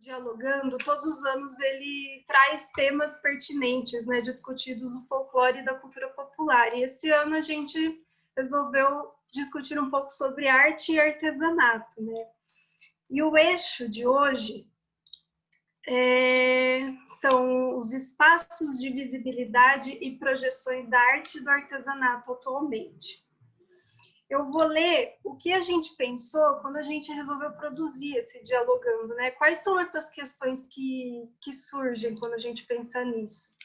Dialogando, todos os anos ele traz temas pertinentes, né, discutidos no folclore e da cultura popular. E esse ano a gente resolveu discutir um pouco sobre arte e artesanato, né? E o eixo de hoje são os espaços de visibilidade e projeções da arte e do artesanato atualmente. Eu vou ler o que a gente pensou quando a gente resolveu produzir esse Dialogando, né? Quais são essas questões que surgem quando a gente pensa nisso?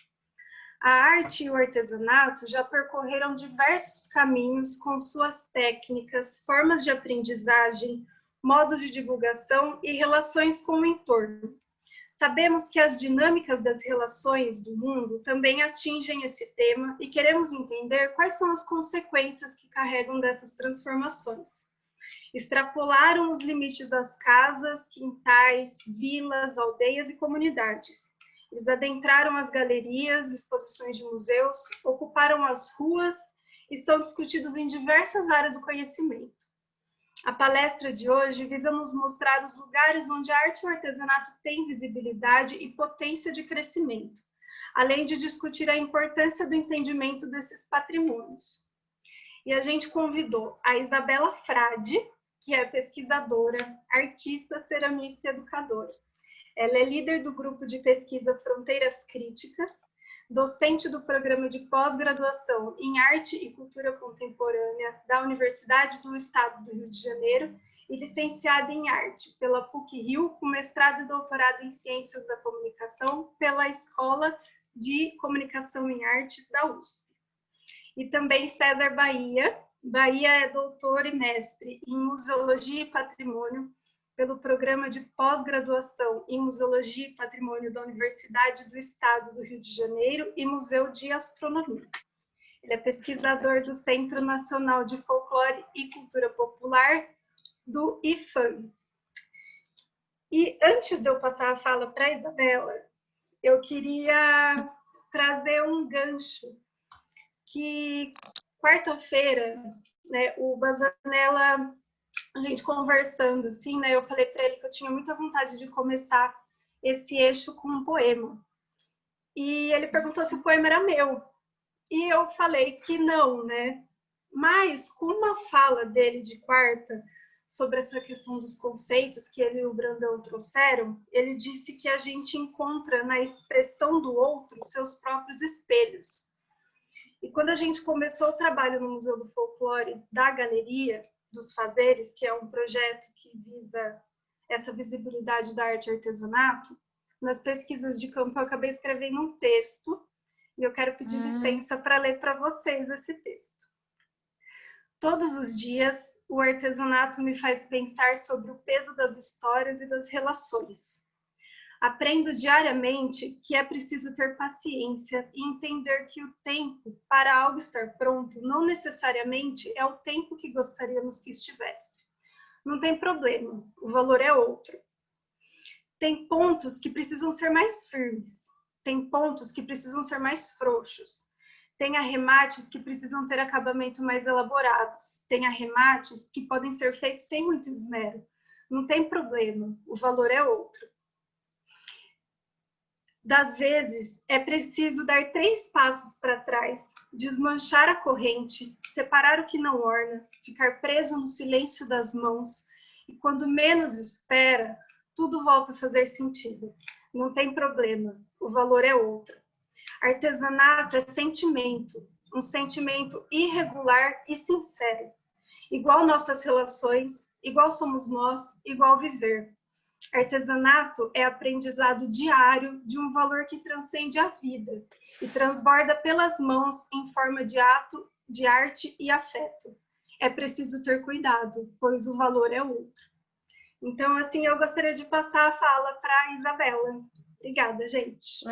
A arte e o artesanato já percorreram diversos caminhos com suas técnicas, formas de aprendizagem, modos de divulgação e relações com o entorno. Sabemos que as dinâmicas das relações do mundo também atingem esse tema e queremos entender quais são as consequências que carregam dessas transformações. Extrapolaram os limites das casas, quintais, vilas, aldeias e comunidades. Eles adentraram as galerias, exposições de museus, ocuparam as ruas e são discutidos em diversas áreas do conhecimento. A palestra de hoje visa nos mostrar os lugares onde a arte e o artesanato têm visibilidade e potência de crescimento, além de discutir a importância do entendimento desses patrimônios. E a gente convidou a Isabela Frade, que é pesquisadora, artista, ceramista e educadora. Ela é líder do grupo de pesquisa Fronteiras Críticas, docente do programa de pós-graduação em Arte e Cultura Contemporânea da Universidade do Estado do Rio de Janeiro e licenciada em Arte pela PUC-Rio, com mestrado e doutorado em Ciências da Comunicação pela Escola de Comunicação em Artes da USP. E também César Bahia. Bahia é doutor e mestre em Museologia e Patrimônio pelo Programa de Pós-Graduação em Museologia e Patrimônio da Universidade do Estado do Rio de Janeiro e Museu de Astronomia. Ele é pesquisador do Centro Nacional de Folclore e Cultura Popular, do IFAM. E antes de eu passar a fala para a Isabela, eu queria trazer um gancho que quarta-feira, né, o Bazanella, a gente conversando, assim, né, eu falei para ele que eu tinha muita vontade de começar esse eixo com um poema. E ele perguntou se o poema era meu. E eu falei que não, né? Mas com uma fala dele de quarta sobre essa questão dos conceitos que ele e o Brandão trouxeram, ele disse que a gente encontra na expressão do outro seus próprios espelhos. E quando a gente começou o trabalho no Museu do Folclore da Galeria dos Fazeres, que é um projeto que visa essa visibilidade da arte e artesanato, nas pesquisas de campo eu acabei escrevendo um texto e eu quero pedir licença para ler para vocês esse texto. Todos os dias, o artesanato me faz pensar sobre o peso das histórias e das relações. Aprendo diariamente que é preciso ter paciência e entender que o tempo para algo estar pronto não necessariamente é o tempo que gostaríamos que estivesse. Não tem problema, o valor é outro. Tem pontos que precisam ser mais firmes, tem pontos que precisam ser mais frouxos, tem arremates que precisam ter acabamento mais elaborados, tem arremates que podem ser feitos sem muito esmero. Não tem problema, o valor é outro. Das vezes, é preciso dar 3 passos para trás, desmanchar a corrente, separar o que não orna, ficar preso no silêncio das mãos, e quando menos espera, tudo volta a fazer sentido. Não tem problema, o valor é outro. Artesanato é sentimento, um sentimento irregular e sincero. Igual nossas relações, igual somos nós, igual viver. Artesanato é aprendizado diário de um valor que transcende a vida e transborda pelas mãos em forma de ato, de arte e afeto. É preciso ter cuidado, pois o valor é outro. Então, assim, eu gostaria de passar a fala para a Isabela. Obrigada, gente.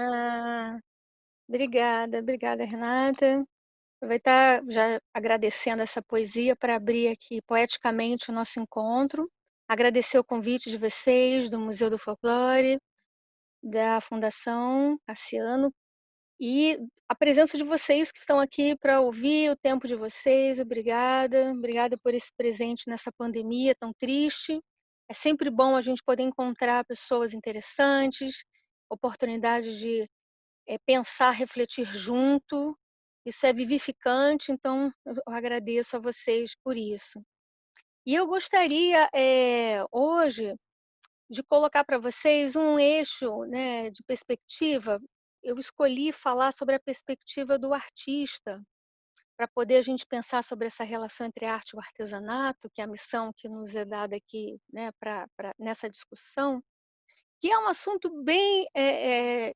Obrigada, Renata. Aproveitar já agradecendo essa poesia para abrir aqui poeticamente o nosso encontro. Agradecer o convite de vocês, do Museu do Folclore, da Fundação Cassiano, e a presença de vocês que estão aqui para ouvir, o tempo de vocês. Obrigada por esse presente nessa pandemia tão triste. É sempre bom a gente poder encontrar pessoas interessantes, oportunidades de pensar, refletir junto. Isso é vivificante, então eu agradeço a vocês por isso. E eu gostaria, hoje, de colocar para vocês um eixo, né, de perspectiva. Eu escolhi falar sobre a perspectiva do artista, para poder a gente pensar sobre essa relação entre a arte e o artesanato, que é a missão que nos é dada aqui, né, nessa discussão, que é um assunto bem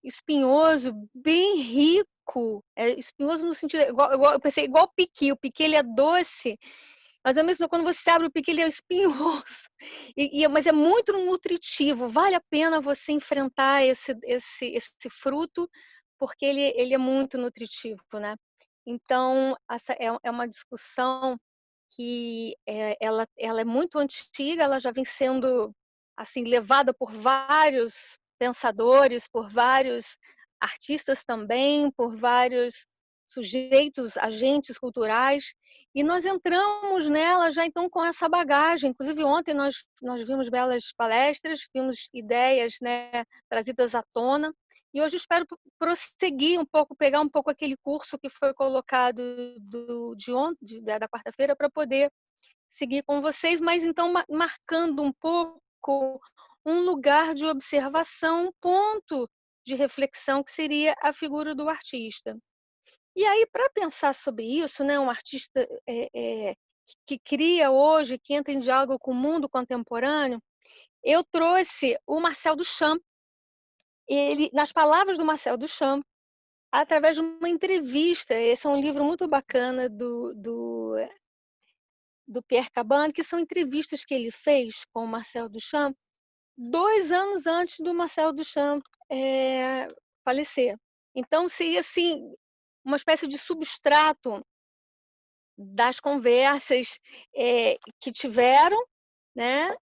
espinhoso, bem rico, espinhoso no sentido, eu pensei, igual o piqui ele é doce, mas ao mesmo tempo, quando você abre o piqui, ele é espinhoso, mas é muito nutritivo, vale a pena você enfrentar esse fruto, porque ele é muito nutritivo, né? Então, essa é uma discussão que ela é muito antiga, ela já vem sendo assim levada por vários pensadores, por vários artistas também, por vários sujeitos, agentes culturais, e nós entramos nela já então com essa bagagem. Inclusive ontem nós vimos belas palestras, vimos ideias, né, trazidas à tona, e hoje espero prosseguir um pouco, pegar um pouco aquele curso que foi colocado de ontem, da quarta-feira, para poder seguir com vocês, mas então marcando um pouco um lugar de observação, um ponto de reflexão que seria a figura do artista. E aí, para pensar sobre isso, né, um artista que cria hoje, que entra em diálogo com o mundo contemporâneo, eu trouxe o Marcel Duchamp. Ele, nas palavras do Marcel Duchamp, através de uma entrevista, esse é um livro muito bacana do Pierre Cabane, que são entrevistas que ele fez com o Marcel Duchamp 2 anos antes do Marcel Duchamp falecer. Então, seria assim, uma espécie de substrato das conversas que tiveram, né?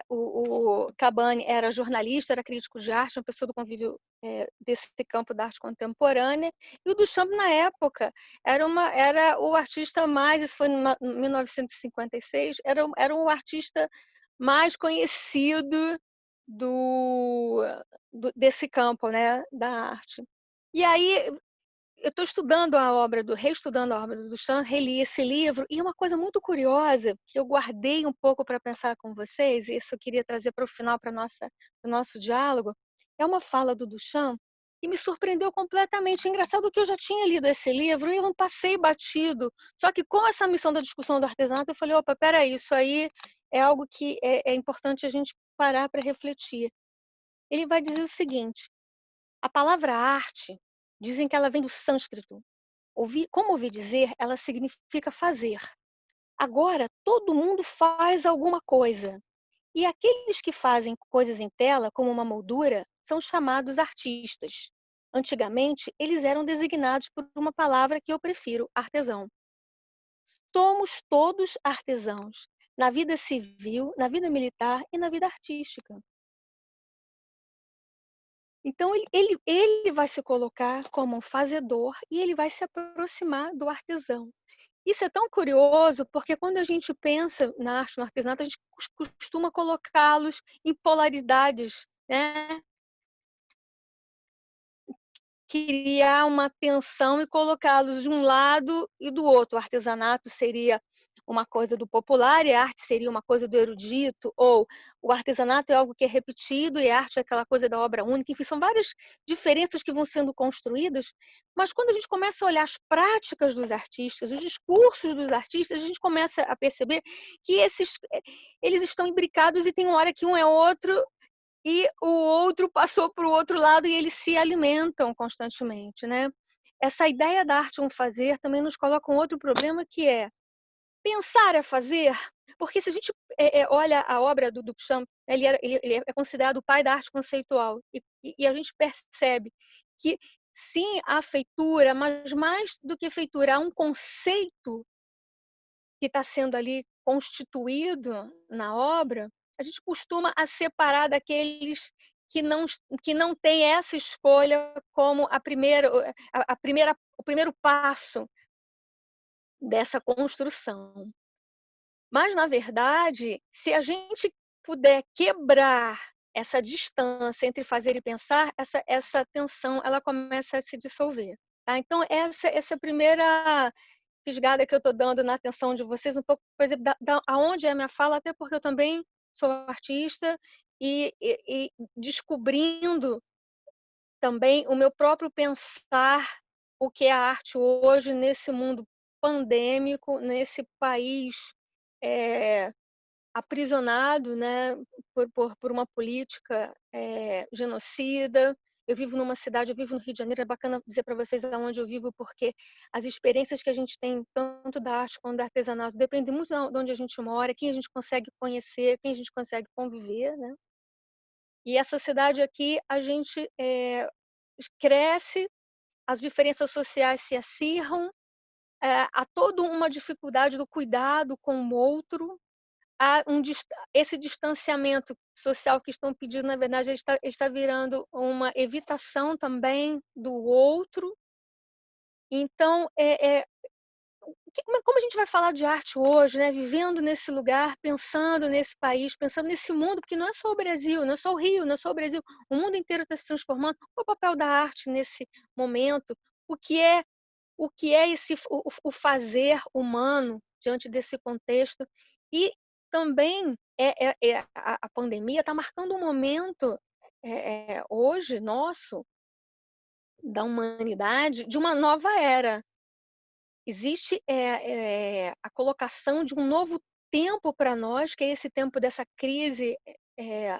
O Cabane era jornalista, era crítico de arte, uma pessoa do convívio desse campo da arte contemporânea, e o Duchamp, na época, era o artista mais, isso foi em 1956, era o artista mais conhecido desse campo, né, da arte. E aí eu estou reestudando a obra do Duchamp, reli esse livro, e uma coisa muito curiosa, que eu guardei um pouco para pensar com vocês, e isso eu queria trazer para o final, para o nosso diálogo, é uma fala do Duchamp que me surpreendeu completamente. Engraçado que eu já tinha lido esse livro e eu não passei batido. Só que com essa missão da discussão do artesanato, eu falei, opa, peraí, isso aí é algo que é importante a gente parar para refletir. Ele vai dizer o seguinte: a palavra arte, dizem que ela vem do sânscrito. Como ouvi dizer, ela significa fazer. Agora, todo mundo faz alguma coisa. E aqueles que fazem coisas em tela, como uma moldura, são chamados artistas. Antigamente, eles eram designados por uma palavra que eu prefiro, artesão. Somos todos artesãos, na vida civil, na vida militar e na vida artística. Então, ele vai se colocar como um fazedor e ele vai se aproximar do artesão. Isso é tão curioso, porque quando a gente pensa na arte, no artesanato, a gente costuma colocá-los em polaridades, né? Criar uma tensão e colocá-los de um lado e do outro. O artesanato seria uma coisa do popular e a arte seria uma coisa do erudito, ou o artesanato é algo que é repetido e a arte é aquela coisa da obra única. Enfim, são várias diferenças que vão sendo construídas, mas quando a gente começa a olhar as práticas dos artistas, os discursos dos artistas, a gente começa a perceber que eles estão imbricados e tem uma hora que um é outro e o outro passou para o outro lado e eles se alimentam constantemente, né? Essa ideia da arte um fazer também nos coloca um outro problema, que é pensar é fazer, porque se a gente olha a obra do Duchamp, ele é considerado o pai da arte conceitual, e a gente percebe que sim, há feitura, mas mais do que feitura, há um conceito que está sendo ali constituído na obra. A gente costuma a separar daqueles que não têm essa escolha como o primeiro passo dessa construção. Mas, na verdade, se a gente puder quebrar essa distância entre fazer e pensar, essa tensão ela começa a se dissolver. Tá? Então, essa primeira fisgada que eu estou dando na atenção de vocês, um pouco, por exemplo, aonde é a minha fala, até porque eu também sou artista e descobrindo também o meu próprio pensar, o que é a arte hoje nesse mundo pandêmico, nesse país é, aprisionado, né, por uma política genocida. Eu vivo numa cidade, eu vivo no Rio de Janeiro, é bacana dizer para vocês aonde eu vivo, porque as experiências que a gente tem, tanto da arte quanto do artesanato, dependem muito de onde a gente mora, quem a gente consegue conhecer, quem a gente consegue conviver, né? E essa cidade aqui, a gente cresce, as diferenças sociais se acirram, há toda uma dificuldade do cuidado com o outro, há esse distanciamento social que estão pedindo, na verdade, ele está virando uma evitação também do outro. Então, como a gente vai falar de arte hoje, né? Vivendo nesse lugar, pensando nesse país, pensando nesse mundo, porque não é só o Brasil, não é só o Rio, não é só o Brasil, o mundo inteiro está se transformando. Qual é o papel da arte nesse momento? O que é o fazer humano diante desse contexto? E também a pandemia está marcando um momento hoje nosso da humanidade de uma nova era. Existe a colocação de um novo tempo para nós, que é esse tempo dessa crise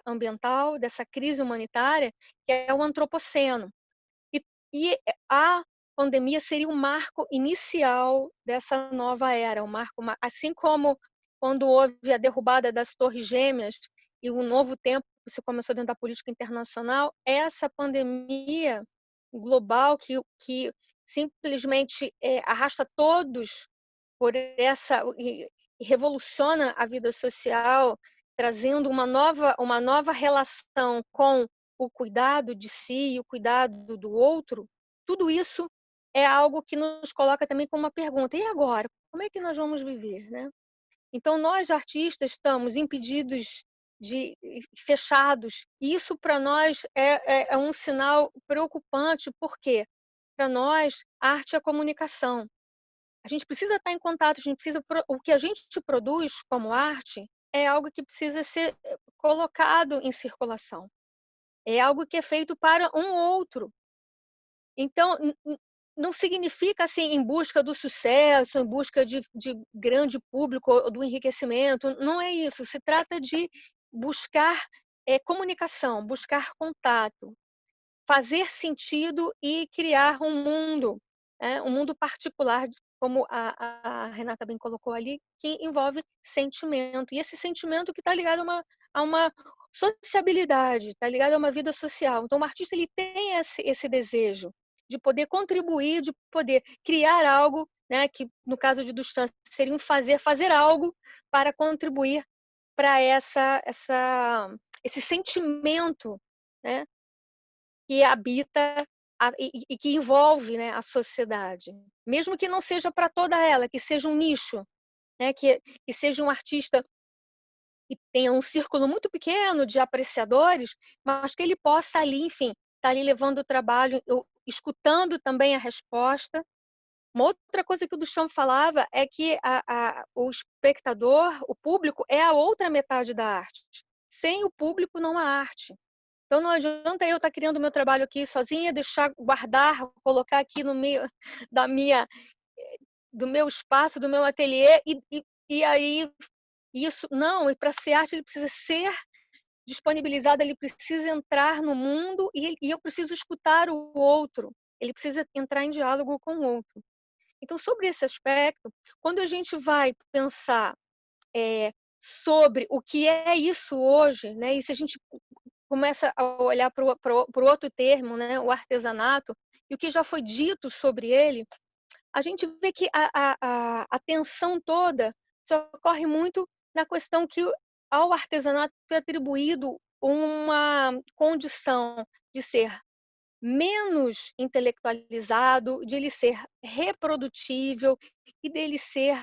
ambiental, dessa crise humanitária, que é o antropoceno. E a pandemia seria o marco inicial dessa nova era, assim como quando houve a derrubada das Torres Gêmeas e um novo tempo se começou dentro da política internacional, essa pandemia global que simplesmente arrasta todos por essa e revoluciona a vida social, trazendo uma nova relação com o cuidado de si e o cuidado do outro. Tudo isso é algo que nos coloca também com uma pergunta: e agora? Como é que nós vamos viver, né? Então, nós artistas estamos impedidos fechados, e isso para nós é um sinal preocupante, porque para nós a arte é comunicação. A gente precisa estar em contato, o que a gente produz como arte é algo que precisa ser colocado em circulação. É algo que é feito para um outro. Então, não significa assim em busca do sucesso, em busca de grande público ou do enriquecimento. Não é isso. Se trata de buscar comunicação, buscar contato, fazer sentido e criar um mundo, um mundo particular, como a Renata bem colocou ali, que envolve sentimento. E esse sentimento que está ligado a uma sociabilidade, está ligado a uma vida social. Então, o artista ele tem esse desejo de poder contribuir, de poder criar algo, né, que no caso de Duchamp seria fazer algo para contribuir para esse sentimento, né, que habita e que envolve, né, a sociedade. Mesmo que não seja para toda ela, que seja um nicho, né, que seja um artista que tenha um círculo muito pequeno de apreciadores, mas que ele possa ali, enfim, estar tá ali levando o trabalho, escutando também a resposta. Uma outra coisa que o Duchamp falava é que o espectador, o público, é a outra metade da arte. Sem o público não há arte. Então não adianta eu estar criando o meu trabalho aqui sozinha, deixar guardar, colocar aqui no meio da do meu espaço, do meu ateliê e aí isso não, e para ser arte ele precisa ser disponibilizado, ele precisa entrar no mundo e eu preciso escutar o outro. Ele precisa entrar em diálogo com o outro. Então, sobre esse aspecto, quando a gente vai pensar sobre o que é isso hoje, né? E se a gente começa a olhar para o outro termo, né? O artesanato, e o que já foi dito sobre ele, a gente vê que a tensão toda só ocorre muito na questão que ao artesanato foi atribuído uma condição de ser menos intelectualizado, de ele ser reprodutível e dele ser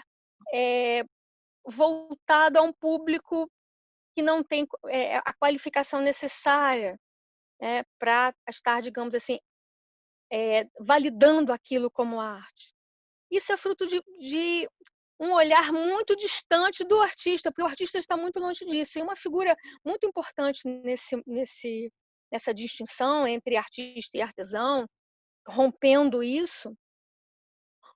voltado a um público que não tem a qualificação necessária, né, para estar, digamos assim, validando aquilo como arte. Isso é fruto de um olhar muito distante do artista, porque o artista está muito longe disso. E uma figura muito importante nessa distinção entre artista e artesão, rompendo isso,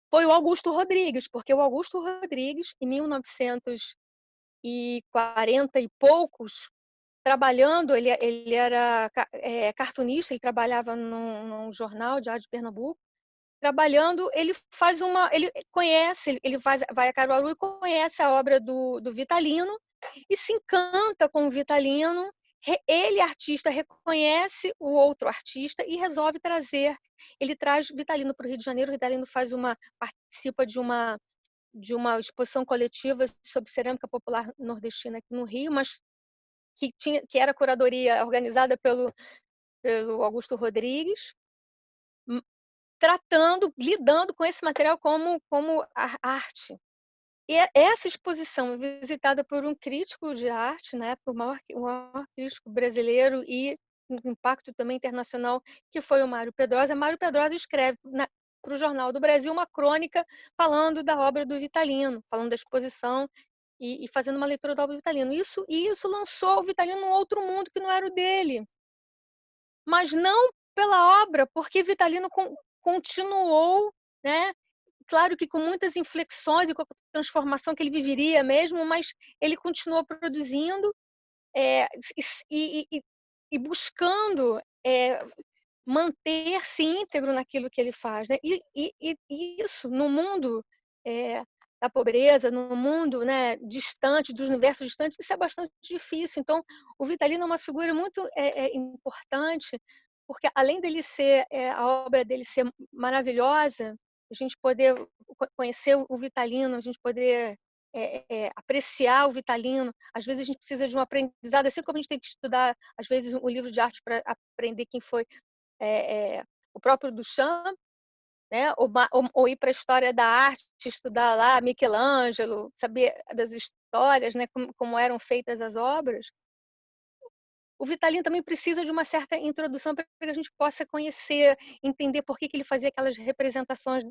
foi o Augusto Rodrigues, porque o Augusto Rodrigues, em 1940 e poucos, trabalhando, ele era cartunista, ele trabalhava num jornal de arte de Pernambuco, trabalhando, ele conhece, ele vai a Caruaru e conhece a obra do Vitalino e se encanta com o Vitalino. Ele, artista, reconhece o outro artista e resolve trazer. Ele traz Vitalino para o Rio de Janeiro. O Vitalino participa de uma exposição coletiva sobre cerâmica popular nordestina aqui no Rio, mas que era curadoria organizada pelo Augusto Rodrigues, lidando com esse material como arte. E essa exposição, visitada por um crítico de arte, né, por o maior crítico brasileiro e um impacto também internacional, que foi o Mário Pedrosa. Mário Pedrosa escreve para o Jornal do Brasil uma crônica falando da obra do Vitalino, falando da exposição e fazendo uma leitura da obra do Vitalino. Isso lançou o Vitalino num outro mundo que não era o dele. Mas não pela obra, porque Vitalino continuou, né? Claro que com muitas inflexões e com a transformação que ele viveria mesmo, mas ele continuou produzindo e buscando manter-se íntegro naquilo que ele faz, né? E isso no mundo da pobreza, no mundo, né, distante, dos universos distantes, isso é bastante difícil. Então, o Vitalino é uma figura muito importante, porque além dele ser a obra dele ser maravilhosa, a gente poder conhecer o Vitalino, a gente poder apreciar o Vitalino. Às vezes a gente precisa de um aprendizado, assim como a gente tem que estudar, às vezes, um livro de arte para aprender quem foi o próprio Duchamp, né? Ou ir para a história da arte, estudar lá Michelangelo, saber das histórias, né? Como eram feitas as obras. O Vitalino também precisa de uma certa introdução para que a gente possa conhecer, entender por que ele fazia aquelas representações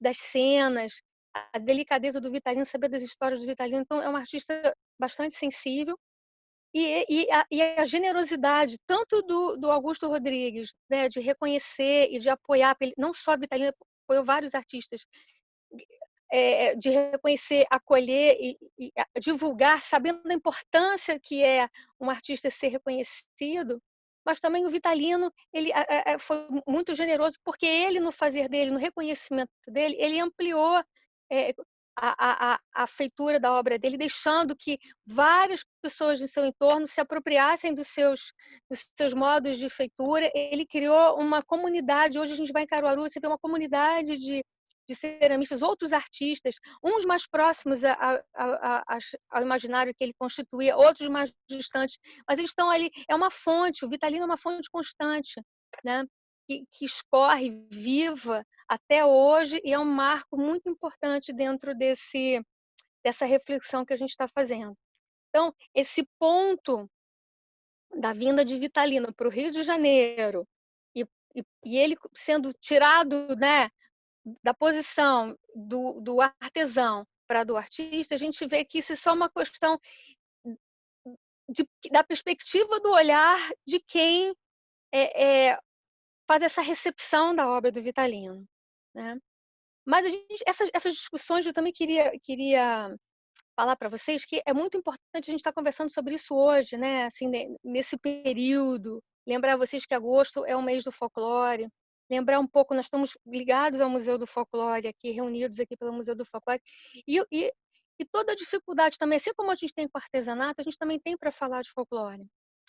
das cenas, a delicadeza do Vitalino, saber das histórias do Vitalino. Então, é um artista bastante sensível. E a generosidade, tanto do Augusto Rodrigues, né, de reconhecer e de apoiar, não só a Vitalina, apoiou vários artistas, de reconhecer, acolher e divulgar, sabendo da importância que é um artista ser reconhecido, mas também o Vitalino, ele foi muito generoso, porque ele, no fazer dele, no reconhecimento dele, ele ampliou a feitura da obra dele, deixando que várias pessoas de seu entorno se apropriassem dos seus modos de feitura. Ele criou uma comunidade. Hoje a gente vai em Caruaru, você vê uma comunidade de ceramistas, outros artistas, uns mais próximos ao imaginário que ele constituía, outros mais distantes, mas eles estão ali. É uma fonte, o Vitalino é uma fonte constante, né? que escorre viva até hoje e é um marco muito importante dentro dessa reflexão que a gente está fazendo. Então, esse ponto da vinda de Vitalino para o Rio de Janeiro e ele sendo tirado, né, da posição do artesão para do artista, a gente vê que isso é só uma questão da perspectiva do olhar de quem faz essa recepção da obra do Vitalino, né? Mas essas discussões eu também queria falar para vocês que é muito importante a gente estar conversando sobre isso hoje, né? Assim, nesse período, lembrar vocês que agosto é o mês do folclore, lembrar um pouco, nós estamos ligados ao Museu do Folclore aqui, reunidos aqui pelo Museu do Folclore, e toda a dificuldade também, assim como a gente tem com artesanato, a gente também tem para falar de folclore.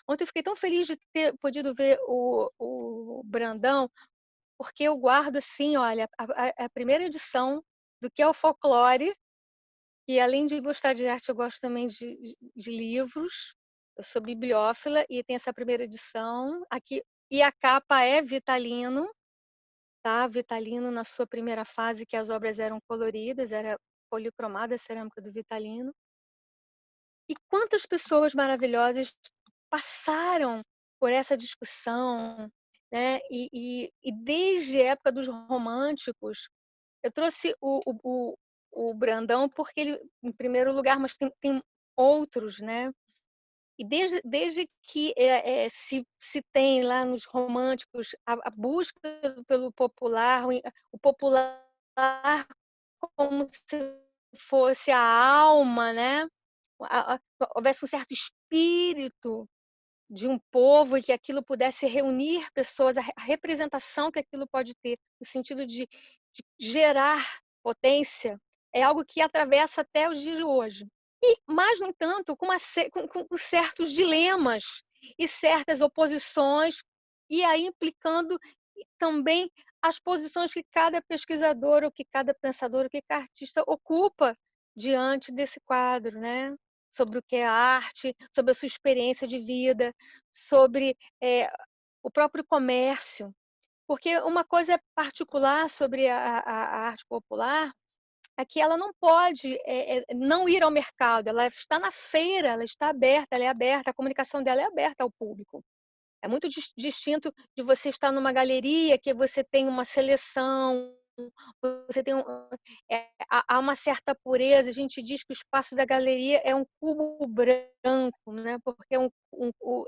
Ontem eu fiquei tão feliz de ter podido ver o Brandão, porque eu guardo, assim, olha, a primeira edição do que é o folclore, e além de gostar de arte, eu gosto também de livros. Eu sou bibliófila e tem essa primeira edição aqui. E a capa é Vitalino, tá? Vitalino na sua primeira fase, que as obras eram coloridas, era policromada a cerâmica do Vitalino. E quantas pessoas maravilhosas passaram por essa discussão, né, e desde a época dos românticos, eu trouxe o Brandão, porque ele, em primeiro lugar, mas tem outros, né, e desde que, se tem lá nos românticos a busca pelo popular, o popular como se fosse a alma, né, a houvesse um certo espírito de um povo e que aquilo pudesse reunir pessoas, a representação que aquilo pode ter, no sentido de gerar potência, é algo que atravessa até os dias de hoje. E, mas, no entanto, com certos dilemas e certas oposições, e aí implicando também as posições que cada pesquisador, ou que cada pensador, ou que cada artista ocupa diante desse quadro, né? Sobre o que é arte, sobre a sua experiência de vida, sobre o próprio comércio. Porque uma coisa particular sobre a arte popular é que ela não pode não ir ao mercado, ela está na feira, ela está aberta, ela é aberta, a comunicação dela é aberta ao público. É muito distinto de você estar numa galeria que você tem uma seleção, você tem há uma certa pureza. A gente diz que o espaço da galeria é um cubo branco, né? Porque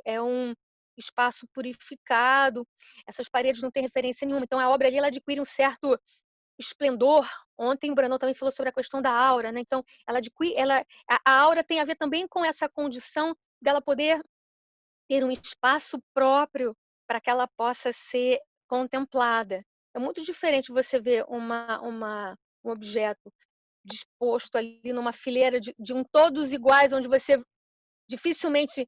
é um espaço purificado. Essas paredes não têm referência nenhuma. Então a obra ali ela adquire um certo esplendor. Ontem o Brandão também falou sobre a questão da aura, né? Então ela adquire, a aura tem a ver também com essa condição dela poder ter um espaço próprio para que ela possa ser contemplada. É muito diferente você ver um objeto disposto ali numa fileira de um todos iguais, onde você dificilmente,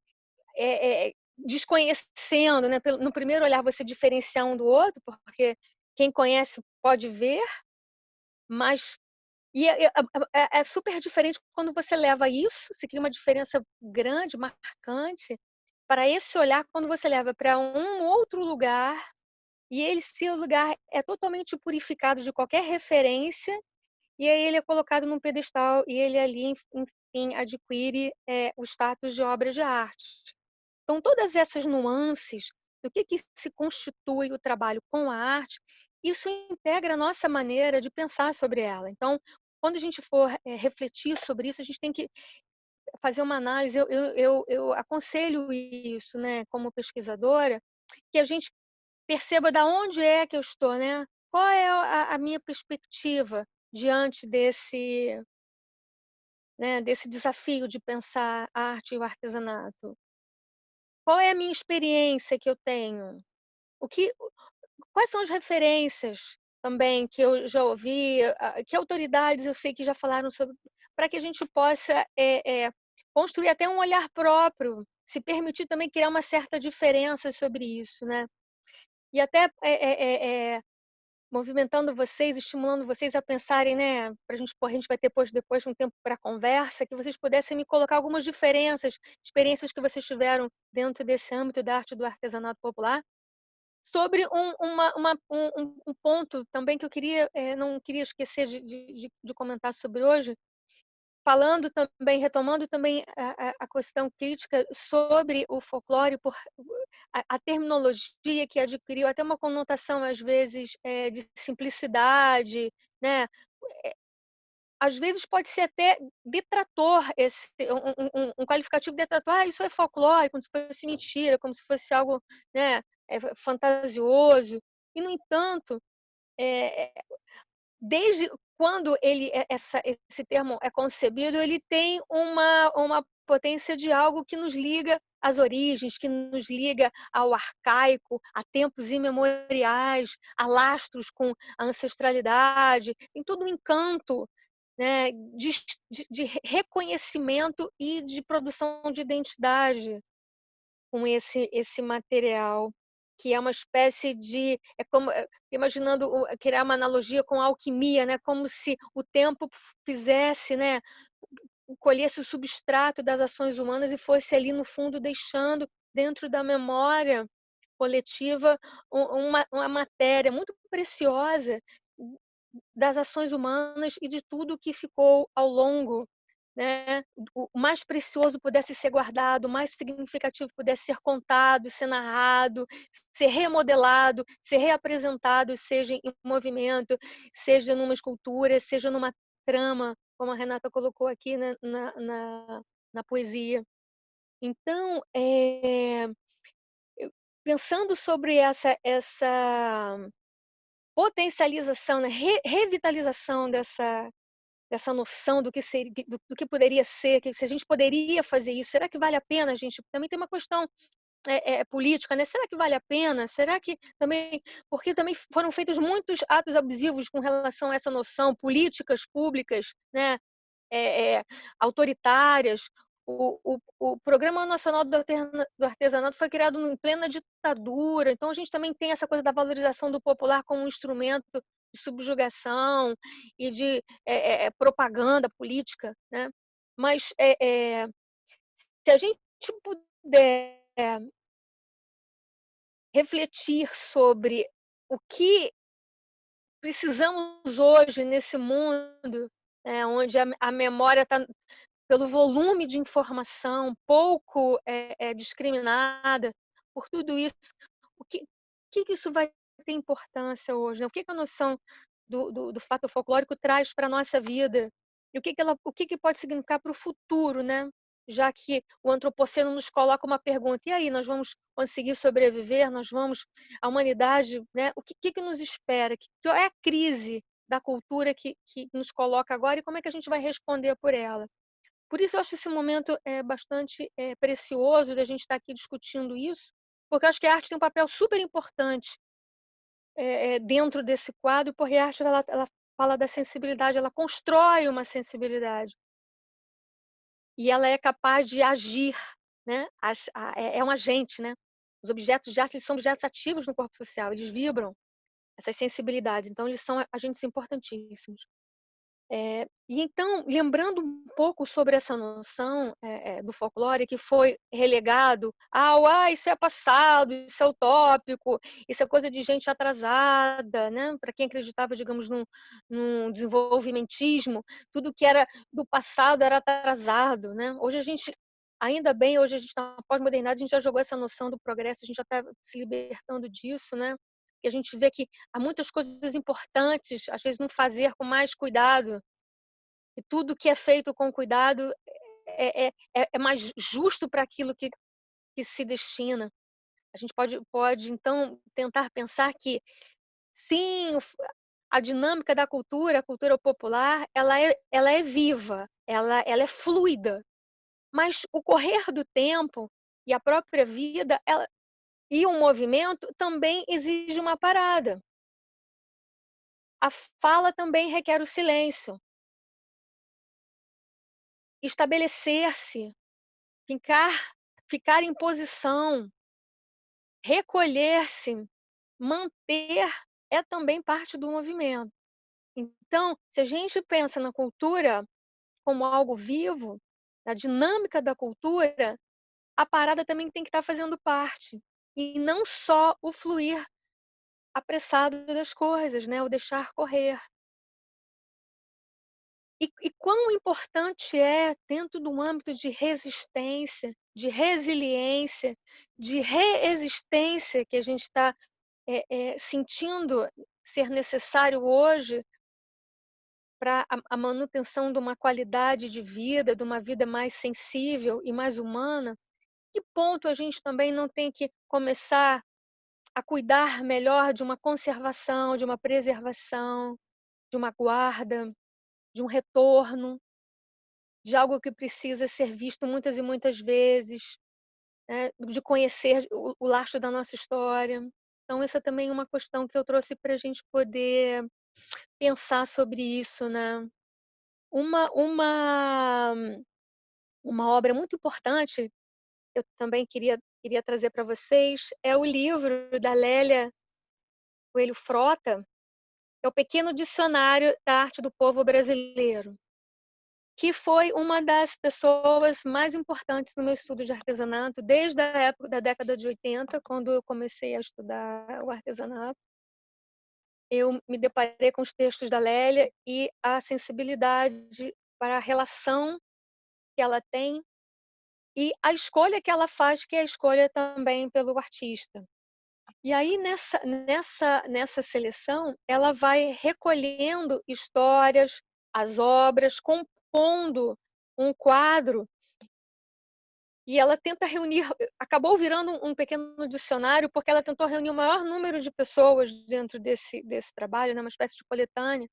desconhecendo, né, no primeiro olhar você diferenciar um do outro, porque quem conhece pode ver, mas é super diferente quando você leva isso, se cria uma diferença grande, marcante, para esse olhar quando você leva para um outro lugar, e esse lugar é totalmente purificado de qualquer referência, e aí ele é colocado num pedestal e ele ali, enfim, adquire, o status de obra de arte. Então todas essas nuances do que se constitui o trabalho com a arte, isso integra a nossa maneira de pensar sobre ela. Então, quando a gente for, refletir sobre isso, a gente tem que fazer uma análise. Eu aconselho isso, né, como pesquisadora, que a gente perceba da onde é que eu estou, né? Qual é a minha perspectiva diante desse desafio de pensar a arte e o artesanato? Qual é a minha experiência que eu tenho? O que Quais são as referências também que eu já ouvi, que autoridades eu sei que já falaram sobre, para que a gente possa, construir até um olhar próprio, se permitir também criar uma certa diferença sobre isso, né. E até, movimentando vocês, estimulando vocês a pensarem, né, para a gente vai ter depois um tempo para conversa, que vocês pudessem me colocar algumas diferenças, experiências que vocês tiveram dentro desse âmbito da arte e do artesanato popular, sobre um ponto também que eu queria, não queria esquecer de comentar sobre hoje, falando também, retomando também a questão crítica sobre o folclore, por a terminologia que adquiriu até uma conotação, às vezes, de simplicidade, né. Às vezes pode ser até detrator, um qualificativo detrator: "Ah, isso é folclore", como se fosse mentira, como se fosse algo, né, fantasioso. E, no entanto, eh desde quando esse termo é concebido, ele tem uma potência de algo que nos liga às origens, que nos liga ao arcaico, a tempos imemoriais, a lastros com a ancestralidade, tem todo um encanto, né, de reconhecimento e de produção de identidade com esse material, que é uma espécie de, é como, imaginando, criar uma analogia com a alquimia, né, como se o tempo fizesse, né, colhesse o substrato das ações humanas e fosse ali no fundo deixando dentro da memória coletiva uma matéria muito preciosa das ações humanas e de tudo que ficou ao longo né, o mais precioso pudesse ser guardado, o mais significativo pudesse ser contado, ser narrado, ser remodelado, ser reapresentado, seja em movimento, seja numa escultura, seja numa trama, como a Renata colocou aqui, né, na poesia. Então, eu pensando sobre essa potencialização, né, revitalização dessa noção do que seria, do que poderia ser, que se a gente poderia fazer isso, será que vale a pena, gente? Também tem uma questão política, né? Será que vale a pena? Será que também, porque também foram feitos muitos atos abusivos com relação a essa noção, políticas públicas, né? é, é, autoritárias. O Programa Nacional do Artesanato foi criado em plena ditadura, então a gente também tem essa coisa da valorização do popular como um instrumento de subjugação e de propaganda política, né? Mas se a gente puder refletir sobre o que precisamos hoje nesse mundo, onde a memória está pelo volume de informação pouco discriminada, por tudo isso, o que isso vai ter importância hoje, né? O que a noção do fato folclórico traz para a nossa vida? E o que pode significar para o futuro, né? Já que o antropoceno nos coloca uma pergunta: e aí, nós vamos conseguir sobreviver? A humanidade, né? O que nos espera? Qual é a crise da cultura que nos coloca agora e como é que a gente vai responder por ela? Por isso eu acho esse momento bastante precioso da gente estar aqui discutindo isso, porque eu acho que a arte tem um papel super importante dentro desse quadro, porque a arte ela fala da sensibilidade, ela constrói uma sensibilidade e ela é capaz de agir, né? É um agente, né? Os objetos de arte eles são objetos ativos no corpo social, eles vibram essas sensibilidades, então eles são agentes importantíssimos. E então, lembrando um pouco sobre essa noção do folclore que foi relegado ao isso é passado, isso é utópico, isso é coisa de gente atrasada, né? Para quem acreditava, digamos, num desenvolvimentismo, tudo que era do passado era atrasado, né? Hoje a gente, ainda bem, hoje a gente está na pós-modernidade, a gente já jogou essa noção do progresso, a gente já está se libertando disso, né? E a gente vê que há muitas coisas importantes, às vezes, não fazer com mais cuidado, e tudo que é feito com cuidado é mais justo para aquilo que se destina. A gente pode, então, tentar pensar que, sim, a dinâmica da cultura, a cultura popular, ela é viva, ela é fluida, mas o correr do tempo e a própria vida e o movimento também exige uma parada. A fala também requer o silêncio. Estabelecer-se, ficar em posição, recolher-se, manter é também parte do movimento. Então, se a gente pensa na cultura como algo vivo, na dinâmica da cultura, a parada também tem que estar fazendo parte. E não só o fluir apressado das coisas, né? O deixar correr. E quão importante é, dentro do âmbito de resistência, de resiliência, de reexistência que a gente está sentindo ser necessário hoje para a manutenção de uma qualidade de vida, de uma vida mais sensível e mais humana, que ponto a gente também não tem que começar a cuidar melhor de uma conservação, de uma preservação, de uma guarda, de um retorno, de algo que precisa ser visto muitas e muitas vezes, né, de conhecer o lastro da nossa história. Então, essa também é uma questão que eu trouxe para a gente poder pensar sobre isso, né? Uma, uma, uma obra muito importante, eu também queria trazer para vocês, é o livro da Lélia Coelho Frota, é o Pequeno Dicionário da Arte do Povo Brasileiro, que foi uma das pessoas mais importantes no meu estudo de artesanato, desde a época da década de 80, quando eu comecei a estudar o artesanato. Eu me deparei com os textos da Lélia e a sensibilidade para a relação que ela tem e a escolha que ela faz, que é a escolha também pelo artista. E aí nessa seleção, ela vai recolhendo histórias, as obras, compondo um quadro, e ela tenta reunir, acabou virando um pequeno dicionário, porque ela tentou reunir o maior número de pessoas dentro desse trabalho, né, uma espécie de coletânea,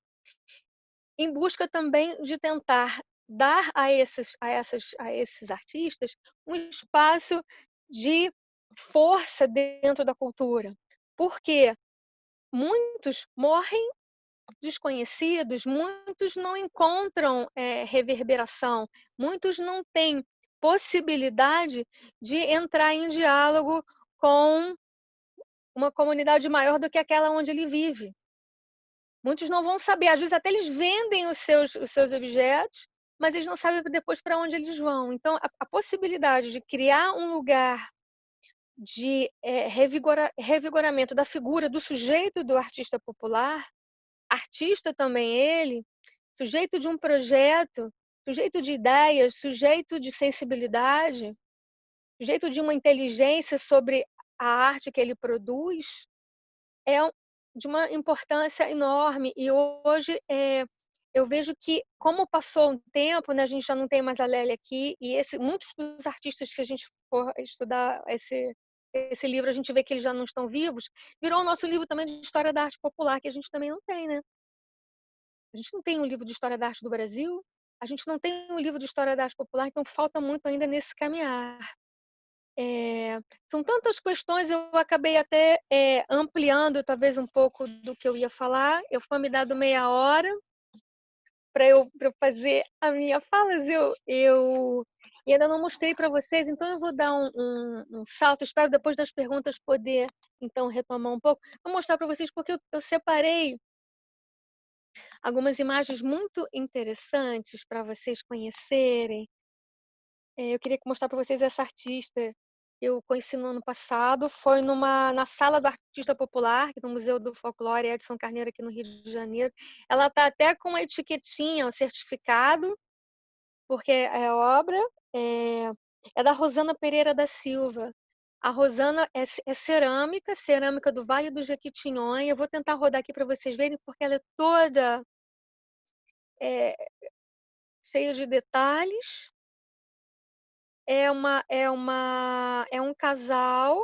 em busca também de tentar dar a esses artistas um espaço de força dentro da cultura. Porque muitos morrem desconhecidos, muitos não encontram, reverberação, muitos não têm possibilidade de entrar em diálogo com uma comunidade maior do que aquela onde ele vive. Muitos não vão saber, às vezes até eles vendem os seus objetos, mas eles não sabem depois para onde eles vão. Então a possibilidade de criar um lugar de, revigoramento da figura do sujeito do artista popular, artista também ele, sujeito de um projeto, sujeito de ideias, sujeito de sensibilidade, sujeito de uma inteligência sobre a arte que ele produz, é de uma importância enorme. E hoje, eu vejo que, como passou um tempo, né, a gente já não tem mais a Lélia aqui, e muitos dos artistas que a gente for estudar esse livro, a gente vê que eles já não estão vivos, virou o nosso livro também de história da arte popular, que a gente também não tem, né? A gente não tem um livro de história da arte do Brasil, a gente não tem um livro de história da arte popular, então falta muito ainda nesse caminhar. São tantas questões, eu acabei até ampliando talvez um pouco do que eu ia falar. Eu fui me dado meia hora para eu fazer a minha fala, mas eu ainda não mostrei para vocês, então eu vou dar um salto. Espero depois das perguntas poder então retomar um pouco. Vou mostrar para vocês porque eu separei algumas imagens muito interessantes para vocês conhecerem. Eu queria mostrar para vocês essa artista. Eu conheci no ano passado, foi na Sala do Artista Popular, no Museu do Folclore Edson Carneiro, aqui no Rio de Janeiro. Ela está até com uma etiquetinha, um certificado, porque a obra é da Rosana Pereira da Silva. A Rosana é cerâmica do Vale do Jequitinhonha. Eu vou tentar rodar aqui para vocês verem, porque ela é toda é, cheia de detalhes. É um casal.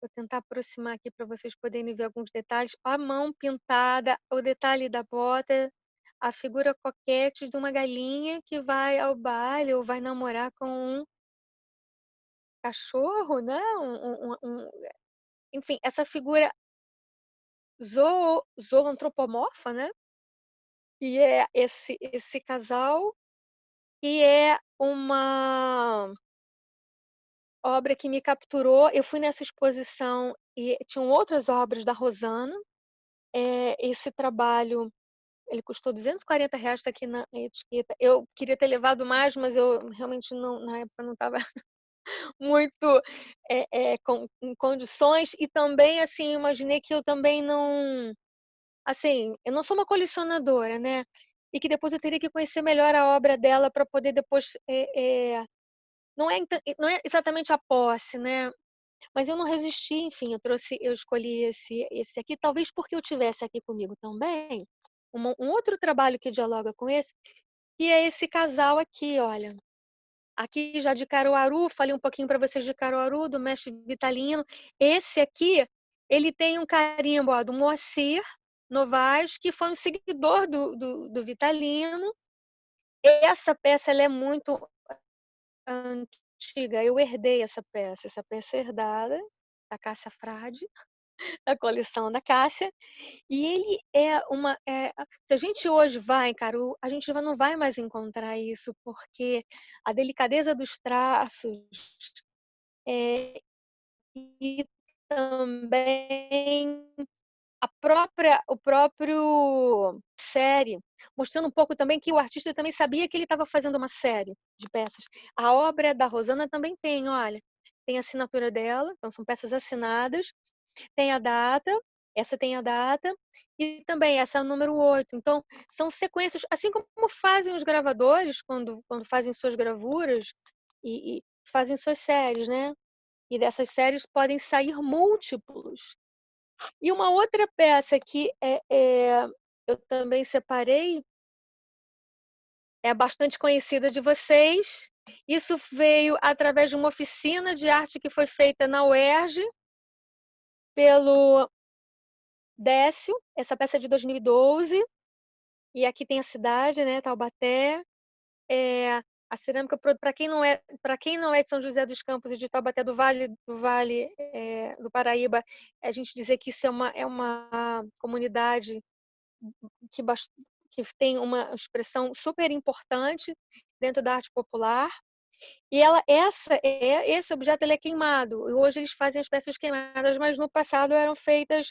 Vou tentar aproximar aqui para vocês poderem ver alguns detalhes. A mão pintada, o detalhe da bota, a figura coquete de uma galinha que vai ao baile ou vai namorar com um cachorro, né? Enfim, essa figura zoantropomorfa, né? Que é esse casal, que é uma obra que me capturou. Eu fui nessa exposição e tinham outras obras da Rosana. Esse trabalho, ele custou R$ 240, está aqui na etiqueta. Eu queria ter levado mais, mas eu realmente não, na época não estava muito em condições. E também, assim, imaginei que eu também não, assim, eu não sou uma colecionadora, né? E que depois eu teria que conhecer melhor a obra dela para poder depois, não é exatamente a posse, né? Mas eu não resisti, enfim, eu escolhi esse aqui, talvez porque eu tivesse aqui comigo também um outro trabalho que dialoga com esse, que é esse casal aqui, olha. Aqui já de Caruaru, falei um pouquinho para vocês de Caruaru, do mestre Vitalino. Esse aqui, ele tem um carimbo, ó, do Moacir Novaes, que foi um seguidor do Vitalino. Essa peça, ela é muito antiga, eu herdei essa peça é herdada da Cássia Frade, da coleção da Cássia, e ele se a gente hoje vai em Caru, a gente não vai mais encontrar isso, porque a delicadeza dos traços, e também o próprio série, mostrando um pouco também que o artista também sabia que ele estava fazendo uma série de peças. A obra da Rosana também tem, olha, tem a assinatura dela, então são peças assinadas, tem a data, Essa tem a data, e também essa é o número 8. Então, são sequências, assim como fazem os gravadores, quando fazem suas gravuras e fazem suas séries, né? E dessas séries podem sair múltiplos. E uma outra peça que eu também separei, é bastante conhecida de vocês. Isso veio através de uma oficina de arte que foi feita na UERJ, pelo Décio. Essa peça é de 2012. E aqui tem a cidade, né, Taubaté. A cerâmica, para quem não é de São José dos Campos e de Taubaté, do Vale do Paraíba, a gente dizer que isso é uma comunidade que, que tem uma expressão super importante dentro da arte popular. E esse objeto ele é queimado. Hoje eles fazem as peças queimadas, mas no passado eram feitas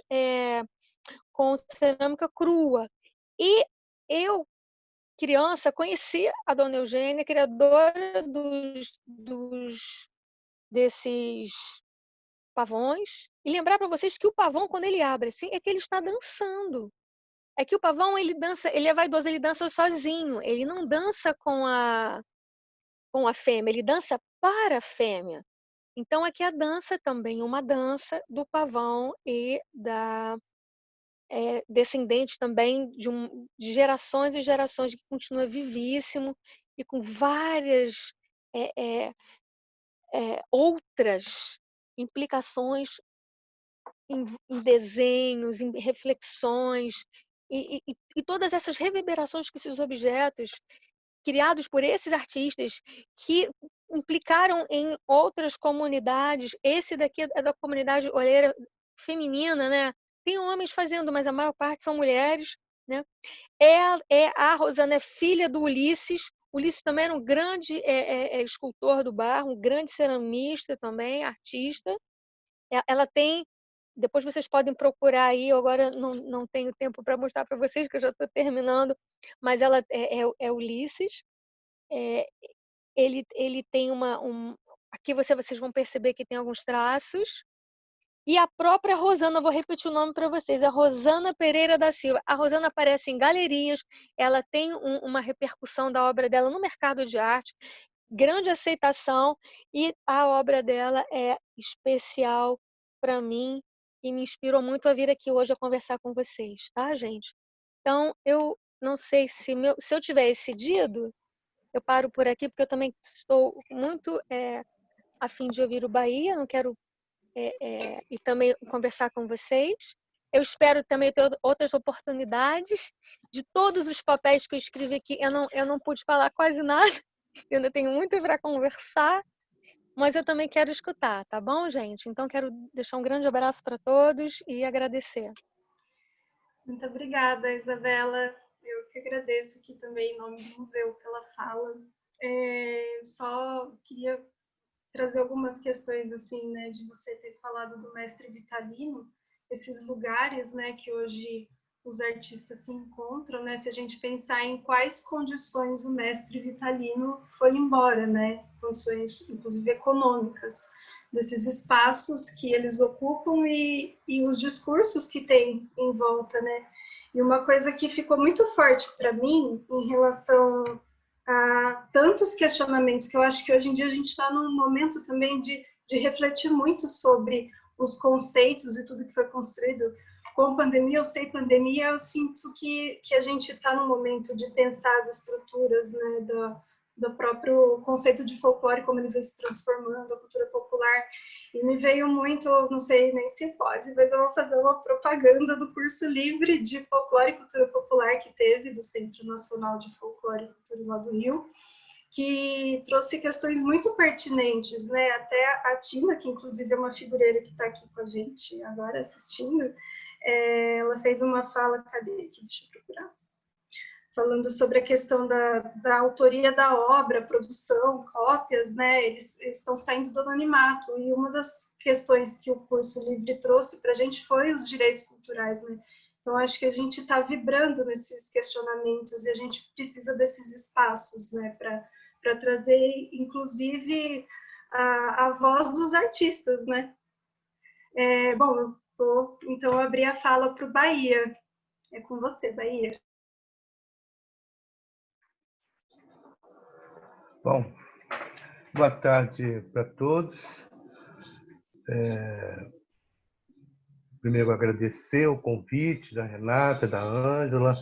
com cerâmica crua. E eu, criança, conheci a Dona Eugênia, criadora desses pavões. E lembrar para vocês que o pavão, quando ele abre assim, é que ele está dançando. É que o pavão, ele dança, ele é vaidoso, ele dança sozinho. Ele não dança com a fêmea, ele dança para a fêmea. Então, aqui a dança é também uma dança do pavão e descendente também de gerações e gerações, que continua vivíssimo e com várias outras implicações em desenhos, em reflexões, e todas essas reverberações que esses objetos criados por esses artistas que implicaram em outras comunidades. Esse daqui é da comunidade olheira feminina, né? Tem homens fazendo, mas a maior parte são mulheres, né? A Rosana é filha do Ulisses. Ulisses também era um grande escultor do barro, um grande ceramista também, artista. Ela tem, depois vocês podem procurar aí, eu agora não tenho tempo para mostrar para vocês, que eu já estou terminando, mas ela é Ulisses. Ele tem aqui vocês vão perceber que tem alguns traços. E a própria Rosana, vou repetir o nome para vocês, a Rosana Pereira da Silva. A Rosana aparece em galerias, ela tem uma repercussão da obra dela no mercado de arte, grande aceitação, e a obra dela é especial para mim e me inspirou muito a vir aqui hoje a conversar com vocês, tá, gente? Então, eu não sei se eu tiver excedido, eu paro por aqui, porque eu também estou muito a fim de ouvir o Bahia, não quero e também conversar com vocês. Eu espero também ter outras oportunidades. De todos os papéis que eu escrevi aqui, eu não pude falar quase nada, eu ainda tenho muito para conversar, mas eu também quero escutar, tá bom, gente? Então, quero deixar um grande abraço para todos e agradecer. Muito obrigada, Isabela. Eu que agradeço aqui também em nome do museu pela fala. Só queria trazer algumas questões assim, né, de você ter falado do mestre Vitalino, esses lugares, né, que hoje os artistas se encontram, né? Se a gente pensar em quais condições o mestre Vitalino foi embora, né? Condições, inclusive econômicas, desses espaços que eles ocupam e os discursos que tem em volta, né? E uma coisa que ficou muito forte para mim em relação a tantos questionamentos, que eu acho que hoje em dia a gente está num momento também de refletir muito sobre os conceitos e tudo que foi construído com pandemia ou sem pandemia. Eu sinto que a gente está no momento de pensar as estruturas, né, do próprio conceito de folclore, como ele vem se transformando, a cultura popular. E me veio muito, não sei nem se pode, mas eu vou fazer uma propaganda do curso livre de folclore e cultura popular que teve do Centro Nacional de Folclore e Cultura lá do Rio, que trouxe questões muito pertinentes, né? Até a Tina, que inclusive é uma figureira que está aqui com a gente agora assistindo, ela fez uma fala, cadê aqui? Deixa eu procurar. Falando sobre a questão da autoria da obra, produção, cópias, né? Eles estão saindo do anonimato. E uma das questões que o curso livre trouxe para a gente foi os direitos culturais, né? Então, acho que a gente está vibrando nesses questionamentos e a gente precisa desses espaços, né? Para trazer, inclusive, a voz dos artistas, né? Bom, Então, eu abri a fala para o Bahia. É com você, Bahia. Bom, boa tarde para todos. Primeiro, agradecer o convite da Renata, da Ângela.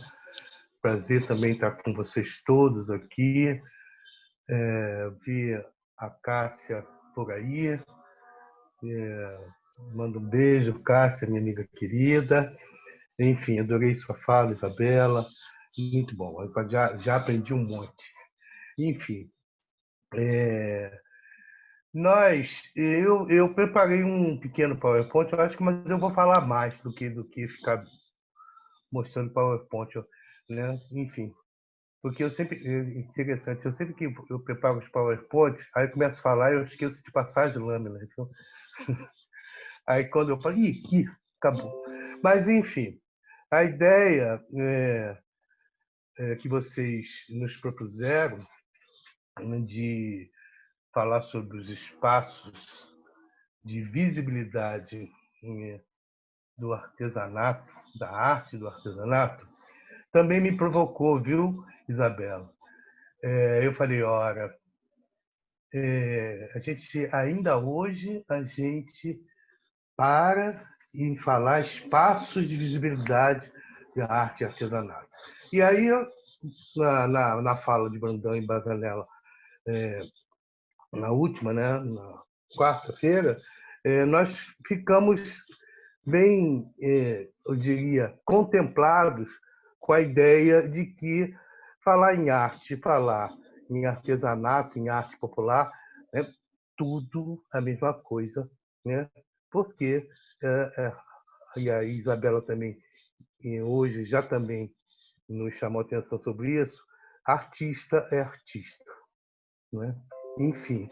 Prazer também estar com vocês todos aqui. Vi a Cássia por aí. Mando um beijo, Cássia, minha amiga querida. Enfim, adorei sua fala, Isabela. Muito bom. Eu já aprendi um monte. Enfim, eu preparei um pequeno PowerPoint, eu acho que, mas eu vou falar mais do que ficar mostrando PowerPoint, né? Enfim, porque interessante, eu sempre que eu preparo os PowerPoint, aí eu começo a falar, eu esqueço de passar as lâminas. Então, aí quando eu falo, ih, acabou. Mas enfim, a ideia que vocês nos propuseram, né, de falar sobre os espaços de visibilidade do artesanato, da arte do artesanato, também me provocou, viu, Isabela? Eu falei, ora, ainda hoje a gente para em falar espaços de visibilidade da arte e artesanato. E aí, na fala de Brandão e Bazanella, na última, né, na quarta-feira, nós ficamos bem, eu diria, contemplados com a ideia de que falar em arte, falar em artesanato, em arte popular, é tudo a mesma coisa, né? Porque, e a Isabela também, hoje já também nos chamou a atenção sobre isso, artista é artista, né? Enfim,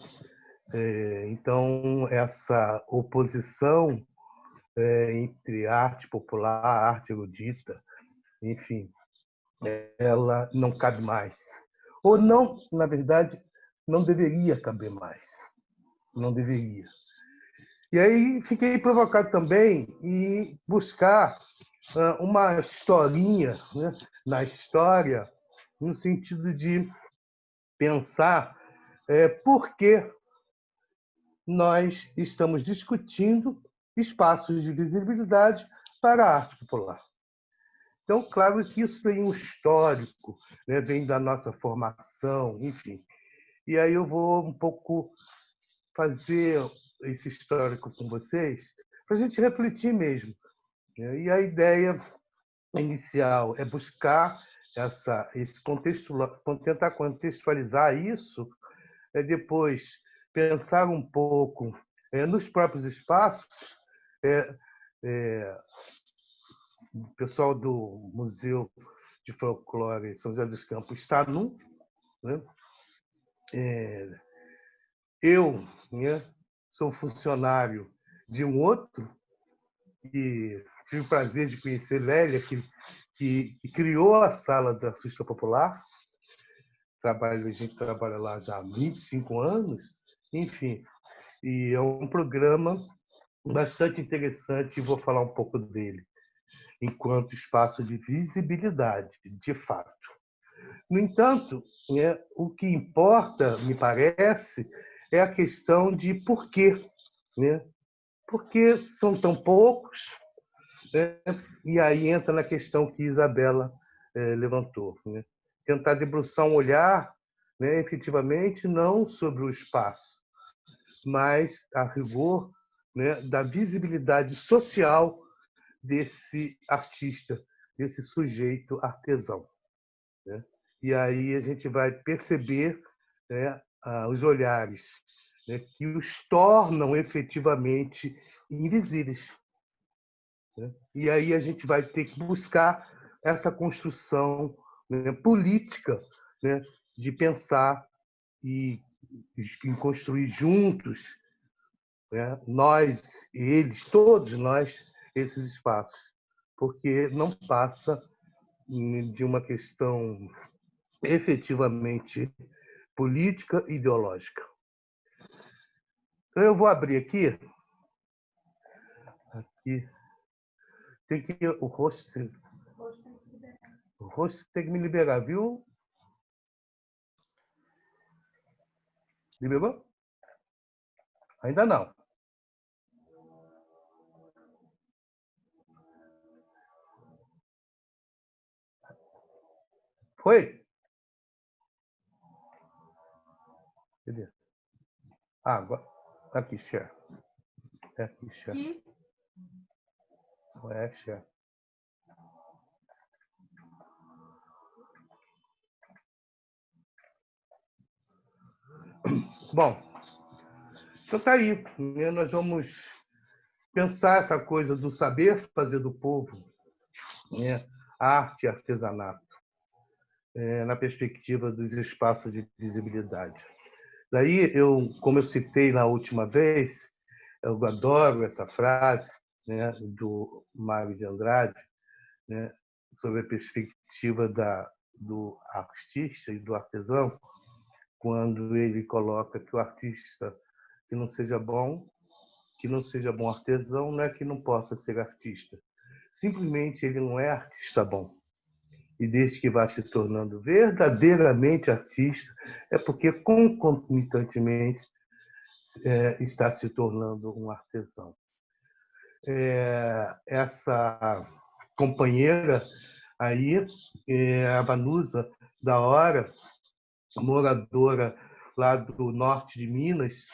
então essa oposição entre arte popular, arte erudita, enfim, ela não cabe mais. Ou não, na verdade, não deveria caber mais. Não deveria. E aí fiquei provocado também em buscar uma historinha, né, na história, no sentido de pensar por que nós estamos discutindo espaços de visibilidade para a arte popular. Então, claro que isso tem um histórico, né? Vem da nossa formação, enfim. E aí eu vou um pouco fazer esse histórico com vocês, para a gente refletir mesmo. E a ideia inicial é buscar tentar contextualizar isso, depois pensar um pouco nos próprios espaços. O pessoal do Museu de Folclore São José dos Campos está num, né? Eu, né, sou funcionário de um outro, e tive o prazer de conhecer Lélia, que criou a Sala da Artista Popular. A gente trabalha lá já há 25 anos, enfim, e é um programa bastante interessante e vou falar um pouco dele, enquanto espaço de visibilidade, de fato. No entanto, o que importa, me parece, é a questão de por quê. Né? Por que são tão poucos? Né? E aí entra na questão que Isabela levantou. Né? Tentar debruçar um olhar, né, efetivamente, não sobre o espaço, mas, a rigor, né, da visibilidade social desse artista, desse sujeito artesão. Né? E aí a gente vai perceber, né, os olhares, né, que os tornam efetivamente invisíveis. Né? E aí a gente vai ter que buscar essa construção, né, política, né, de pensar e em construir juntos, né, nós, eles, todos nós, esses espaços, porque não passa de uma questão efetivamente política e ideológica. Então, eu vou abrir aqui. Tem que, o host tem que me liberar, viu? Liberou? Ainda não. Foi? Cadê? Ah, agora. Aqui, share. É aqui, share. É, share. Bom, então tá aí. Nós vamos pensar essa coisa do saber fazer do povo, né? Arte e artesanato, na perspectiva dos espaços de visibilidade. Daí, como eu citei na última vez, eu adoro essa frase, né, do Mário de Andrade, né, sobre a perspectiva do artista e do artesão, quando ele coloca que o artista que não seja bom artesão, não é que não possa ser artista. Simplesmente ele não é artista bom. E desde que vá se tornando verdadeiramente artista, é porque concomitantemente está se tornando um artesão. Essa companheira aí, a Vanusa da Hora, moradora lá do norte de Minas,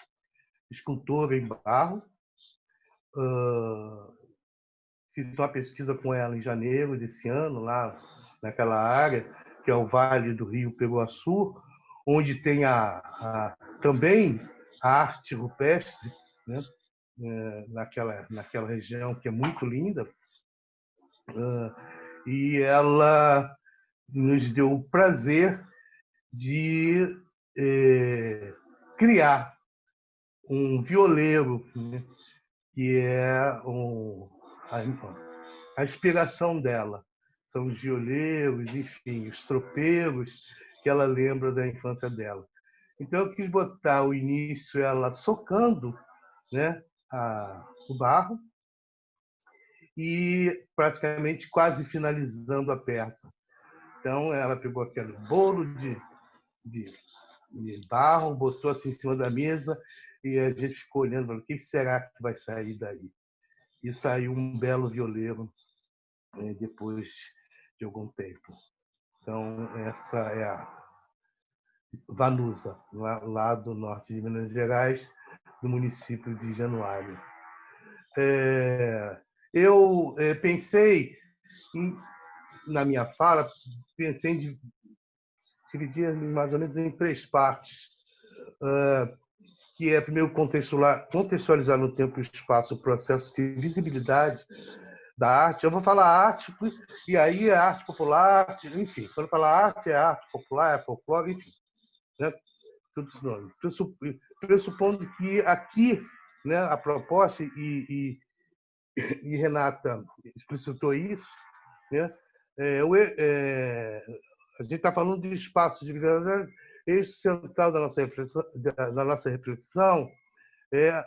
escultora em barro. Fiz uma pesquisa com ela em janeiro desse ano, lá naquela área, que é o Vale do Rio Peruaçu, onde tem também a arte rupestre, né? Naquela região que é muito linda. E ela nos deu o prazer de criar um violeiro, né? Que é a inspiração dela. São os violeiros, enfim, os tropeiros que ela lembra da infância dela. Então, eu quis botar o início ela socando, né, o barro e praticamente quase finalizando a peça. Então, ela pegou aquele bolo de barro, botou assim em cima da mesa e a gente ficou olhando, falando, o que será que vai sair daí? E saiu um belo violeiro depois de algum tempo. Então, essa é a Vanusa, lá do norte de Minas Gerais, do município de Januário. Eu pensei, na minha fala, pensei em dividir mais ou menos em 3 partes, que é, primeiro, contextualizar no tempo e espaço o processo de visibilidade da arte. Eu vou falar arte, e aí é arte popular, enfim. Quando falar arte, é arte popular, é folclore, enfim. Né? Tudo isso nome. Pressupondo que aqui, né, a proposta, e Renata explicitou isso, né? A gente está falando de espaços de visibilidade. Eixo central da nossa reflexão é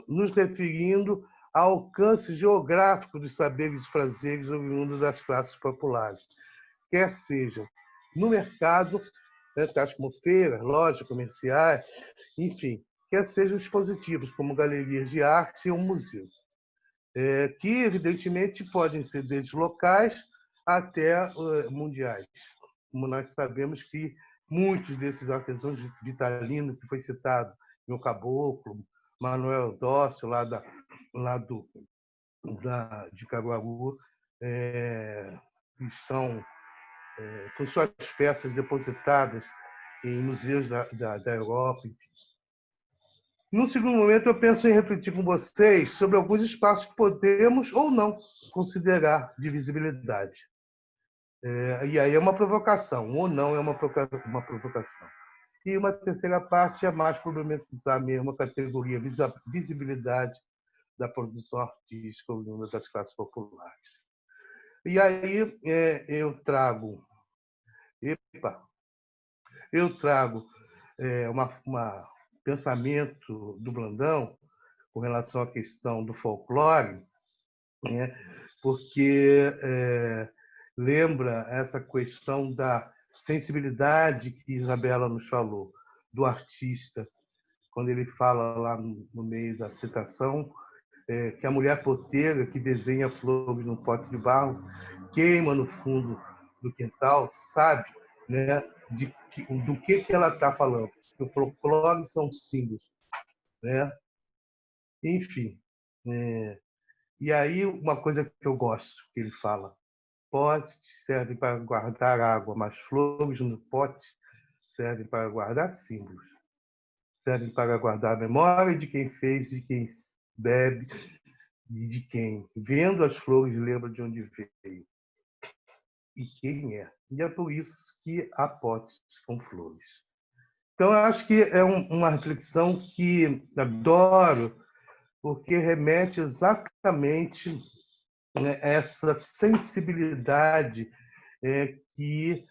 nos referindo ao alcance geográfico dos saberes e prazeres oriundos das classes populares, quer seja no mercado, tais como feiras, lojas comerciais, enfim, quer sejam dispositivos como galerias de arte e um museu, que evidentemente podem ser desde locais até mundiais. Como nós sabemos que muitos desses artesãos de Italina, que foi citado no Caboclo, Manuel Dócio, de Caruaru, estão com suas peças depositadas em museus da Europa. Num segundo momento, eu penso em refletir com vocês sobre alguns espaços que podemos ou não considerar de visibilidade. E aí é uma provocação, ou não é uma provocação. E uma terceira parte é mais problematizar mesmo a categoria visibilidade da produção artística oriunda das classes populares. E aí eu trago um pensamento do Blandão com relação à questão do folclore, né, porque lembra essa questão da sensibilidade que Isabela nos falou, do artista, quando ele fala lá no meio da citação, que a mulher porteira que desenha flores num pote de barro queima no fundo do quintal, sabe, né, do que ela está falando. O folclore são símbolos, né? Enfim. E aí, uma coisa que eu gosto, que ele fala: potes servem para guardar água, mas flores no pote servem para guardar símbolos. Servem para guardar a memória de quem fez, de quem bebe, e de quem, vendo as flores, lembra de onde veio e quem é. E é por isso que há potes com flores. Então, eu acho que é uma reflexão que adoro, porque remete exatamente, né, a essa sensibilidade que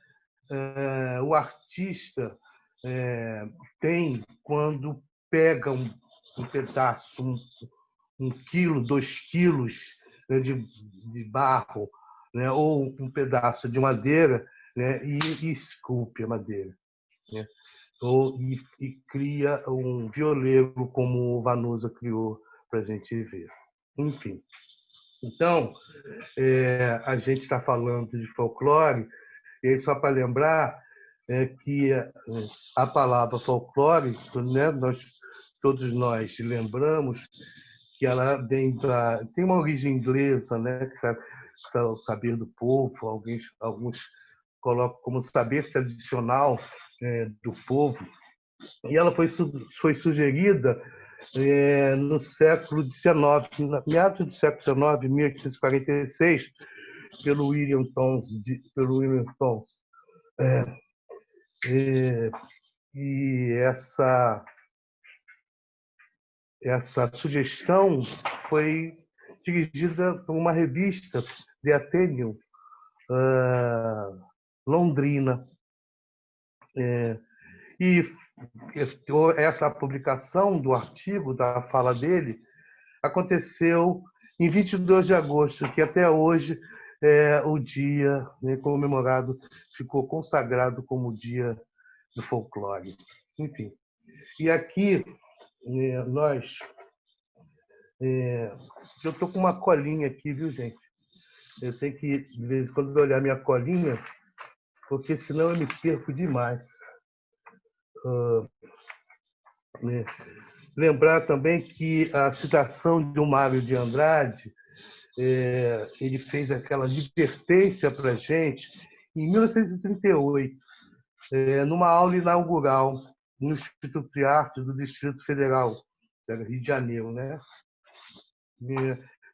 o artista tem quando pega um pedaço, um quilo, 2 quilos, né, de barro, né, ou um pedaço de madeira, né, e esculpe a madeira, né, e cria um violeiro como o Vanusa criou para a gente ver. Enfim, então, a gente está falando de folclore, e aí só para lembrar que a palavra folclore, né, todos nós lembramos que ela tem uma origem inglesa, né, que é o saber do povo, alguns colocam como saber tradicional do povo, e ela foi sugerida no século XIX, meados do século XIX, 1846, pelo William Townes. E essa sugestão foi dirigida por uma revista, The Athenaeum, londrina. E essa publicação do artigo, da fala dele, aconteceu em 22 de agosto, que até hoje é o dia, né, comemorado, ficou consagrado como o Dia do Folclore. Enfim. E aqui, eu estou com uma colinha aqui, viu, gente? Eu tenho que, de vez em quando, olhar minha colinha, porque senão eu me perco demais. Lembrar também que a citação de Mário de Andrade, ele fez aquela advertência para a gente em 1938, numa aula inaugural no Instituto de Arte do Distrito Federal, Rio de Janeiro, né?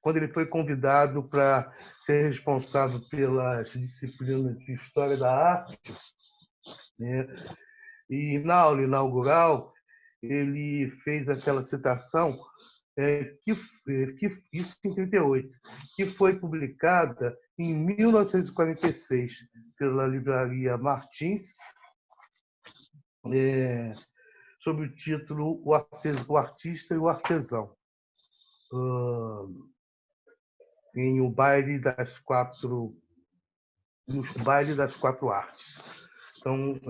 Quando ele foi convidado para ser responsável pelas disciplinas de História da Arte, né? E na aula inaugural ele fez aquela citação isso em 38, que foi publicada em 1946 pela livraria Martins, sob o título O Artista e o Artesão, em O Baile das Quatro Artes. Então,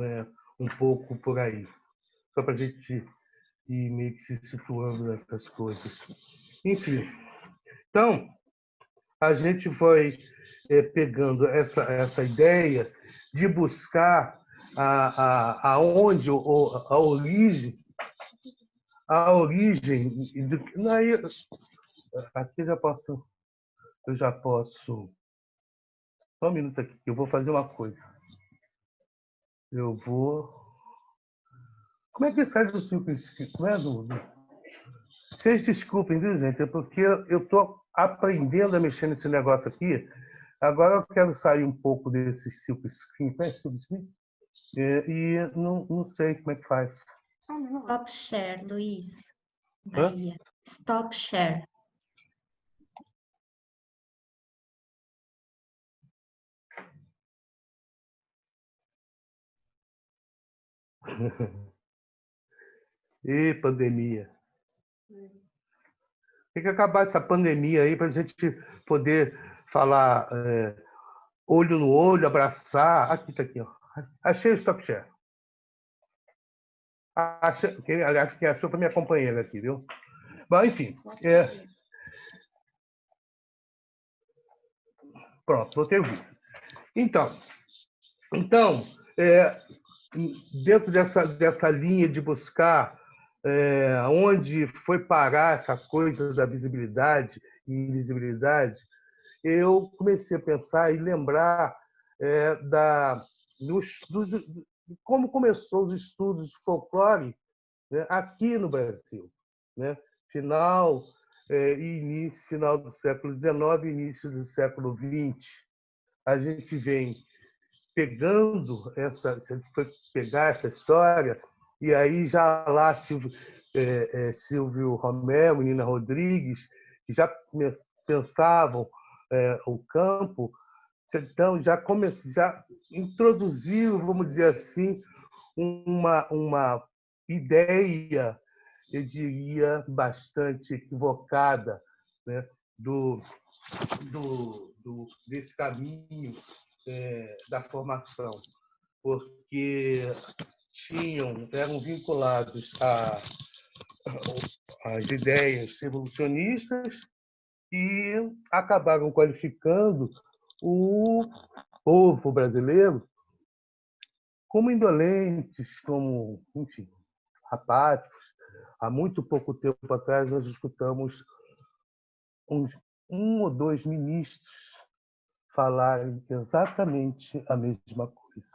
um pouco por aí, só para a gente ir meio que se situando nessas coisas. Enfim, então, a gente foi pegando essa ideia de buscar aonde a origem aqui eu já posso só um minuto aqui, eu vou fazer uma coisa. Como é que sai do ciclo escrito? Não é, Vocês desculpem, viu, gente? É porque eu estou aprendendo a mexer nesse negócio aqui. Agora eu quero sair um pouco desse silk screen. Conhece silk screen? E não sei como é que faz. Stop share, Luiz. Hã? Bahia. Stop share. E pandemia. Tem que acabar essa pandemia aí para a gente poder falar olho no olho, abraçar. Aqui está aqui, ó. Achei o stop share. Aliás, quem achou foi minha companheira aqui, viu? Bom, enfim. Pronto, botei o vídeo. Então dentro dessa linha de buscar onde foi parar essa coisa da visibilidade e invisibilidade, eu comecei a pensar e lembrar de como começou os estudos de folclore, né, aqui no Brasil, né? Final do século XIX e início do século XX. A gente vem pegando se a gente for pegar essa história, e aí já lá Silvio Romero, Nina Rodrigues, que já pensavam o campo, então já introduziram, vamos dizer assim, uma ideia, eu diria, bastante equivocada, né, desse caminho da formação, porque eram vinculados às ideias revolucionistas e acabaram qualificando o povo brasileiro como indolentes, como, enfim, apáticos. Há muito pouco tempo atrás, nós escutamos um ou dois ministros falarem exatamente a mesma coisa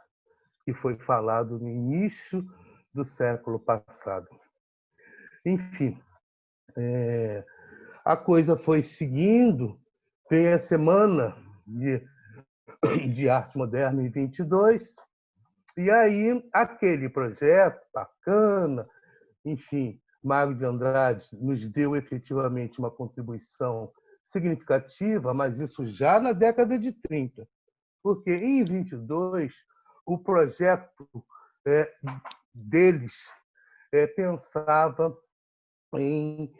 que foi falado no início do século passado. Enfim, a coisa foi seguindo, veio a Semana de Arte Moderna em 22, e aí aquele projeto bacana, enfim, Mário de Andrade nos deu efetivamente uma contribuição significativa, mas isso já na década de 30, porque em 22 o projeto deles pensava em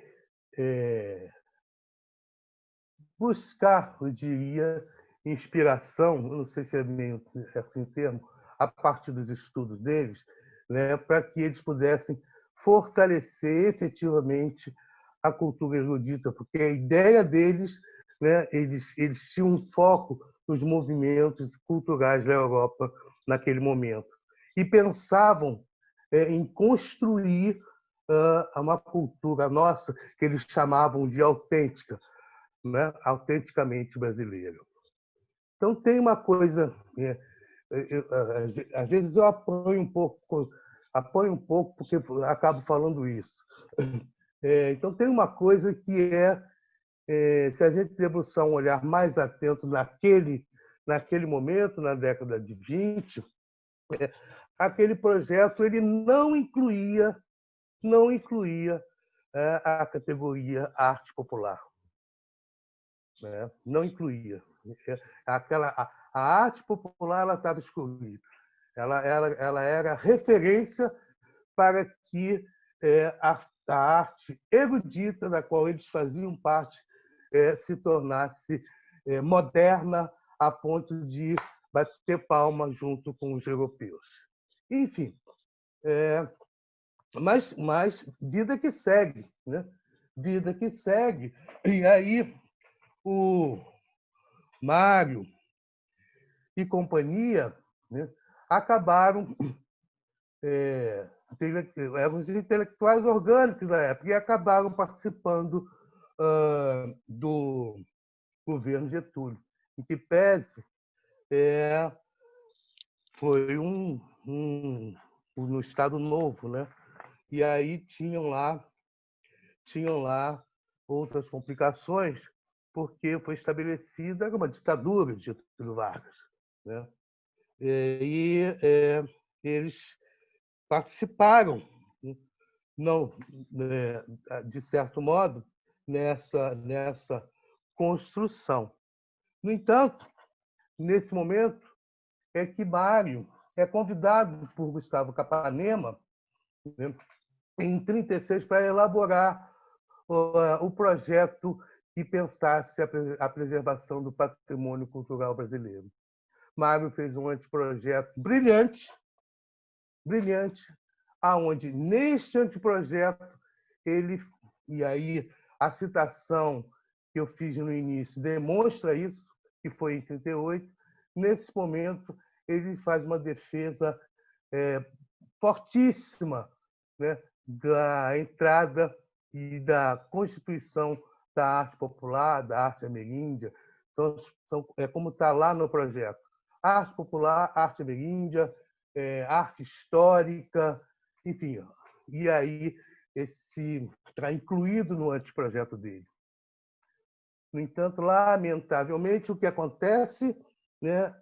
buscar, eu diria, inspiração, eu não sei se é meio assim termo, a partir dos estudos deles, né, para que eles pudessem fortalecer efetivamente a cultura erudita, porque a ideia deles, né, eles tinham um foco nos movimentos culturais da Europa naquele momento e pensavam em construir uma cultura nossa que eles chamavam de autêntica, né, autenticamente brasileiro. Então tem uma coisa, às vezes eu apoio um pouco porque acabo falando isso. Então tem uma coisa que se a gente debruçar um olhar mais atento naquele momento, na década de 20, aquele projeto ele não incluía a categoria arte popular, né? Não incluía. A arte popular ela estava excluída. Ela era referência para que a arte erudita, da qual eles faziam parte, se tornasse moderna a ponto de bater palma junto com os europeus. Enfim, mas vida que segue, né? Vida que segue. E aí o Mário e companhia, né, acabaram eram os intelectuais orgânicos da época e acabaram participando do governo Getúlio, em que pese foi no Estado Novo, né? E aí tinham lá outras complicações, porque foi estabelecida uma ditadura de Getúlio Vargas, né? E eles participaram, não, de certo modo, nessa construção. No entanto, nesse momento é que Mário é convidado por Gustavo Capanema, né, em 36, para elaborar o projeto e pensasse a preservação do patrimônio cultural brasileiro. Mário fez um anteprojeto brilhante, brilhante, aonde neste anteprojeto ele, e aí a citação que eu fiz no início demonstra isso, que foi em 38, nesse momento ele faz uma defesa fortíssima, né, da entrada e da constituição da arte popular, da arte ameríndia. Então, é como está lá no projeto. Arte popular, arte ameríndia, arte histórica, enfim. E aí esse está incluído no anteprojeto dele. No entanto, lamentavelmente, o que acontece, né,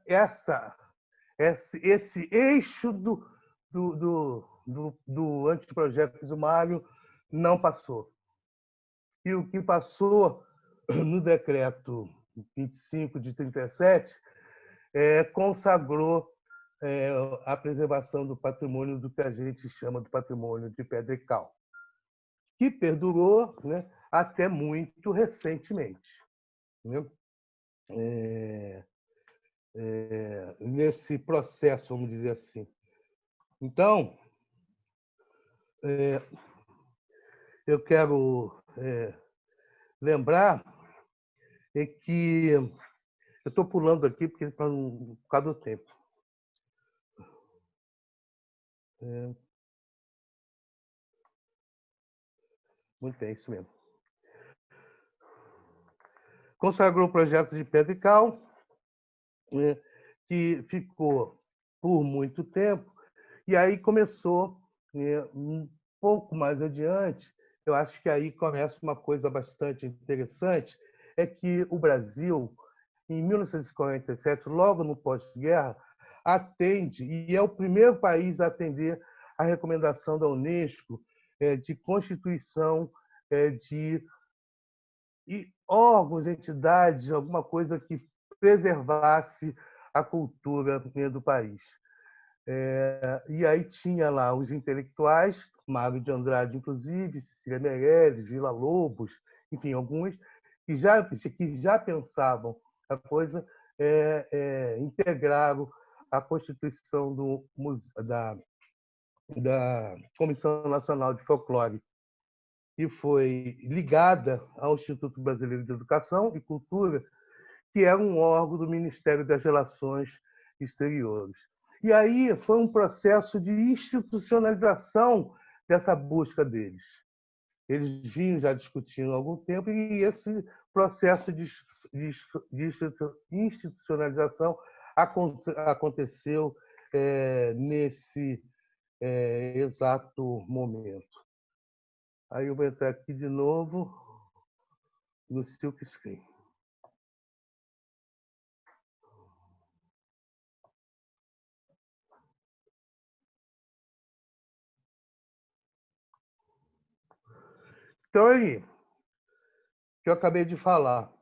esse eixo do anteprojeto do Mário não passou. E o que passou no decreto 25 de 37 consagrou a preservação do patrimônio do que a gente chama de patrimônio de pedra e cal, que perdurou, né, até muito recentemente, né? Nesse processo, vamos dizer assim. Então, eu quero lembrar que eu estou pulando aqui porque por causa do tempo. Muito bem, isso mesmo. Consagrou o projeto de pedra e cal, que ficou por muito tempo, e aí começou, um pouco mais adiante, eu acho que aí começa uma coisa bastante interessante, é que o Brasil, em 1947, logo no pós-guerra, atende, e é o primeiro país a atender a recomendação da Unesco de constituição de órgãos, entidades, alguma coisa que preservasse a cultura do país. E aí tinha lá os intelectuais, Mário de Andrade, inclusive, Cecília Meirelles, Villa-Lobos, enfim, alguns que já pensavam a coisa, integraram a constituição da Comissão Nacional de Folclore, que foi ligada ao Instituto Brasileiro de Educação e Cultura, que é um órgão do Ministério das Relações Exteriores. E aí foi um processo de institucionalização dessa busca deles. Eles vinham já discutindo há algum tempo e esse processo de institucionalização aconteceu nesse exato momento. Aí eu vou entrar aqui de novo no Silk Screen. Então, aí, que eu acabei de falar,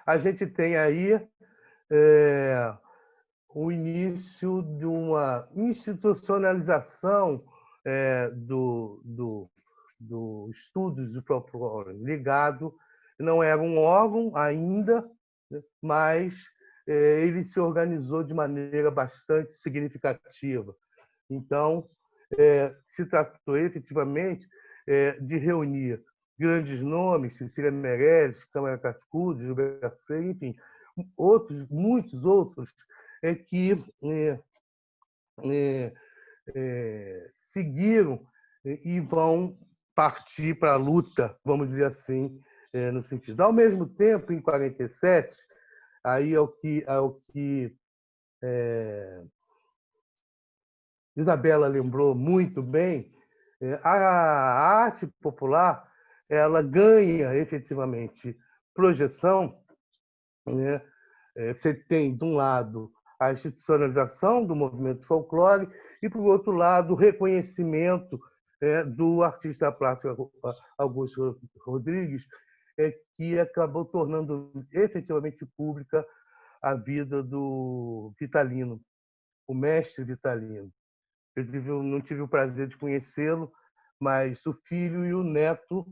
a gente tem aí o início de uma institucionalização do estudos do folclore ligado, não era um órgão ainda, mas ele se organizou de maneira bastante significativa. Então, se tratou efetivamente de reunir grandes nomes, Cecília Meirelles, Câmara Cascudo, Gilberto Freire, enfim, muitos outros, que seguiram e vão partir para a luta, vamos dizer assim, no sentido. Ao mesmo tempo, em 47, aí é o que Isabela lembrou muito bem, a arte popular ela ganha efetivamente projeção, né? Você tem, de um lado, a institucionalização do movimento folclore e, por outro lado, o reconhecimento do artista plástico Augusto Rodrigues, que acabou tornando efetivamente pública a vida do Vitalino, o mestre Vitalino. Eu não tive o prazer de conhecê-lo, mas o filho e o neto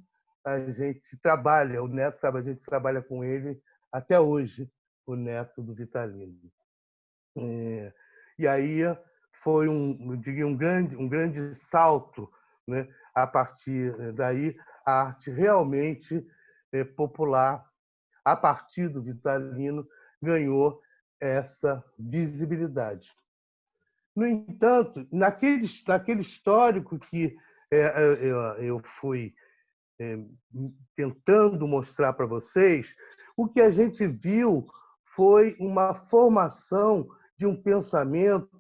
a gente trabalha, a gente trabalha com ele até hoje, o neto do Vitalino. E aí foi eu diria, um grande salto, né? A partir daí, a arte realmente popular, a partir do Vitalino, ganhou essa visibilidade. No entanto, naquele histórico que eu fui tentando mostrar para vocês, o que a gente viu foi uma formação de um pensamento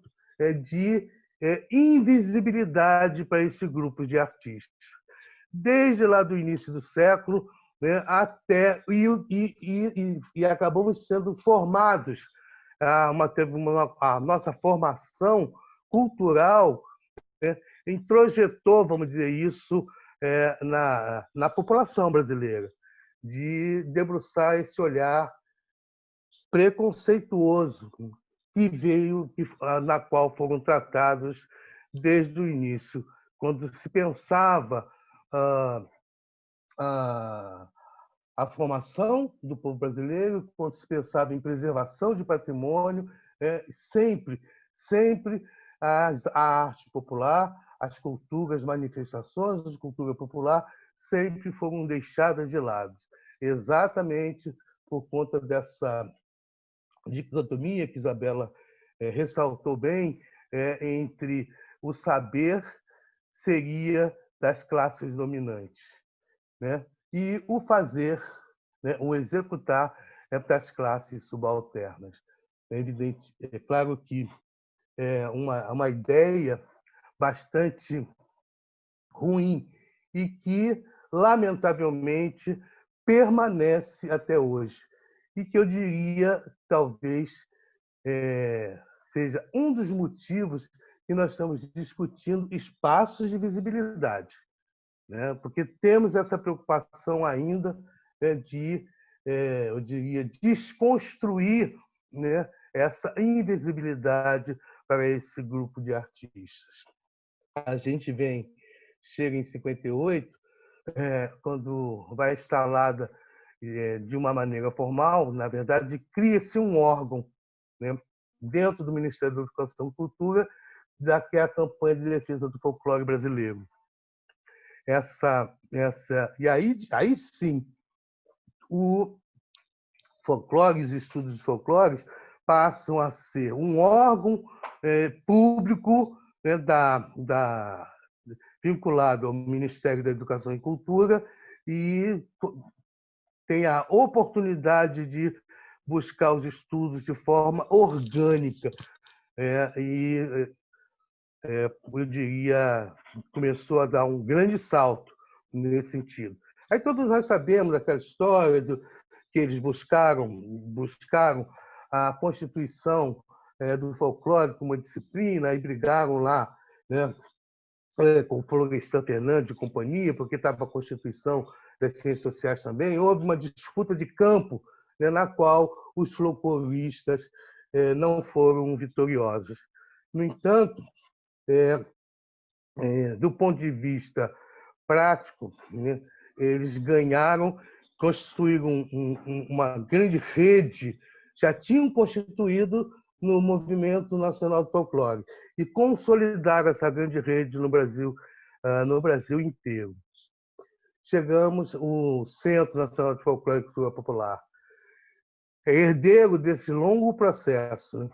de invisibilidade para esse grupo de artistas. Desde lá do início do século, né, até e acabamos sendo formados. A nossa formação cultural, né, introjetou, vamos dizer isso, na população brasileira, de debruçar esse olhar preconceituoso na qual foram tratados desde o início, quando se pensava a formação do povo brasileiro, quando se pensava em preservação de patrimônio, sempre a arte popular, as culturas, as manifestações da cultura popular sempre foram deixadas de lado, exatamente por conta dessa dicotomia que Isabela ressaltou bem, entre o saber seria das classes dominantes, né? E o fazer, né, o executar das classes subalternas. É evidente, é claro que é uma ideia bastante ruim e que, lamentavelmente, permanece até hoje. E que eu diria, talvez, seja um dos motivos que nós estamos discutindo espaços de visibilidade, né? Porque temos essa preocupação ainda, né, de, eu diria, desconstruir, né, essa invisibilidade para esse grupo de artistas. A gente chega em 58, quando vai instalada de uma maneira formal, na verdade, cria-se um órgão, né, dentro do Ministério da Educação e Cultura, que é a campanha de defesa do folclore brasileiro. E aí sim, o folclore, os estudos de folclore passam a ser um órgão público, né, vinculado ao Ministério da Educação e Cultura, e tem a oportunidade de buscar os estudos de forma orgânica. Eu diria, começou a dar um grande salto nesse sentido. Aí todos nós sabemos daquela história que eles buscaram a constituição do folclore como uma disciplina, e brigaram lá, né, com Florestan Fernandes e companhia, porque estava a Constituição das Ciências Sociais também. Houve uma disputa de campo, né, na qual os folcloristas não foram vitoriosos. No entanto, do ponto de vista prático, né, eles ganharam, construíram uma grande rede, já tinham constituído no Movimento Nacional do Folclore, e consolidaram essa grande rede no Brasil inteiro. Chegamos ao Centro Nacional de Folclore e Cultura Popular, herdeiro desse longo processo, né,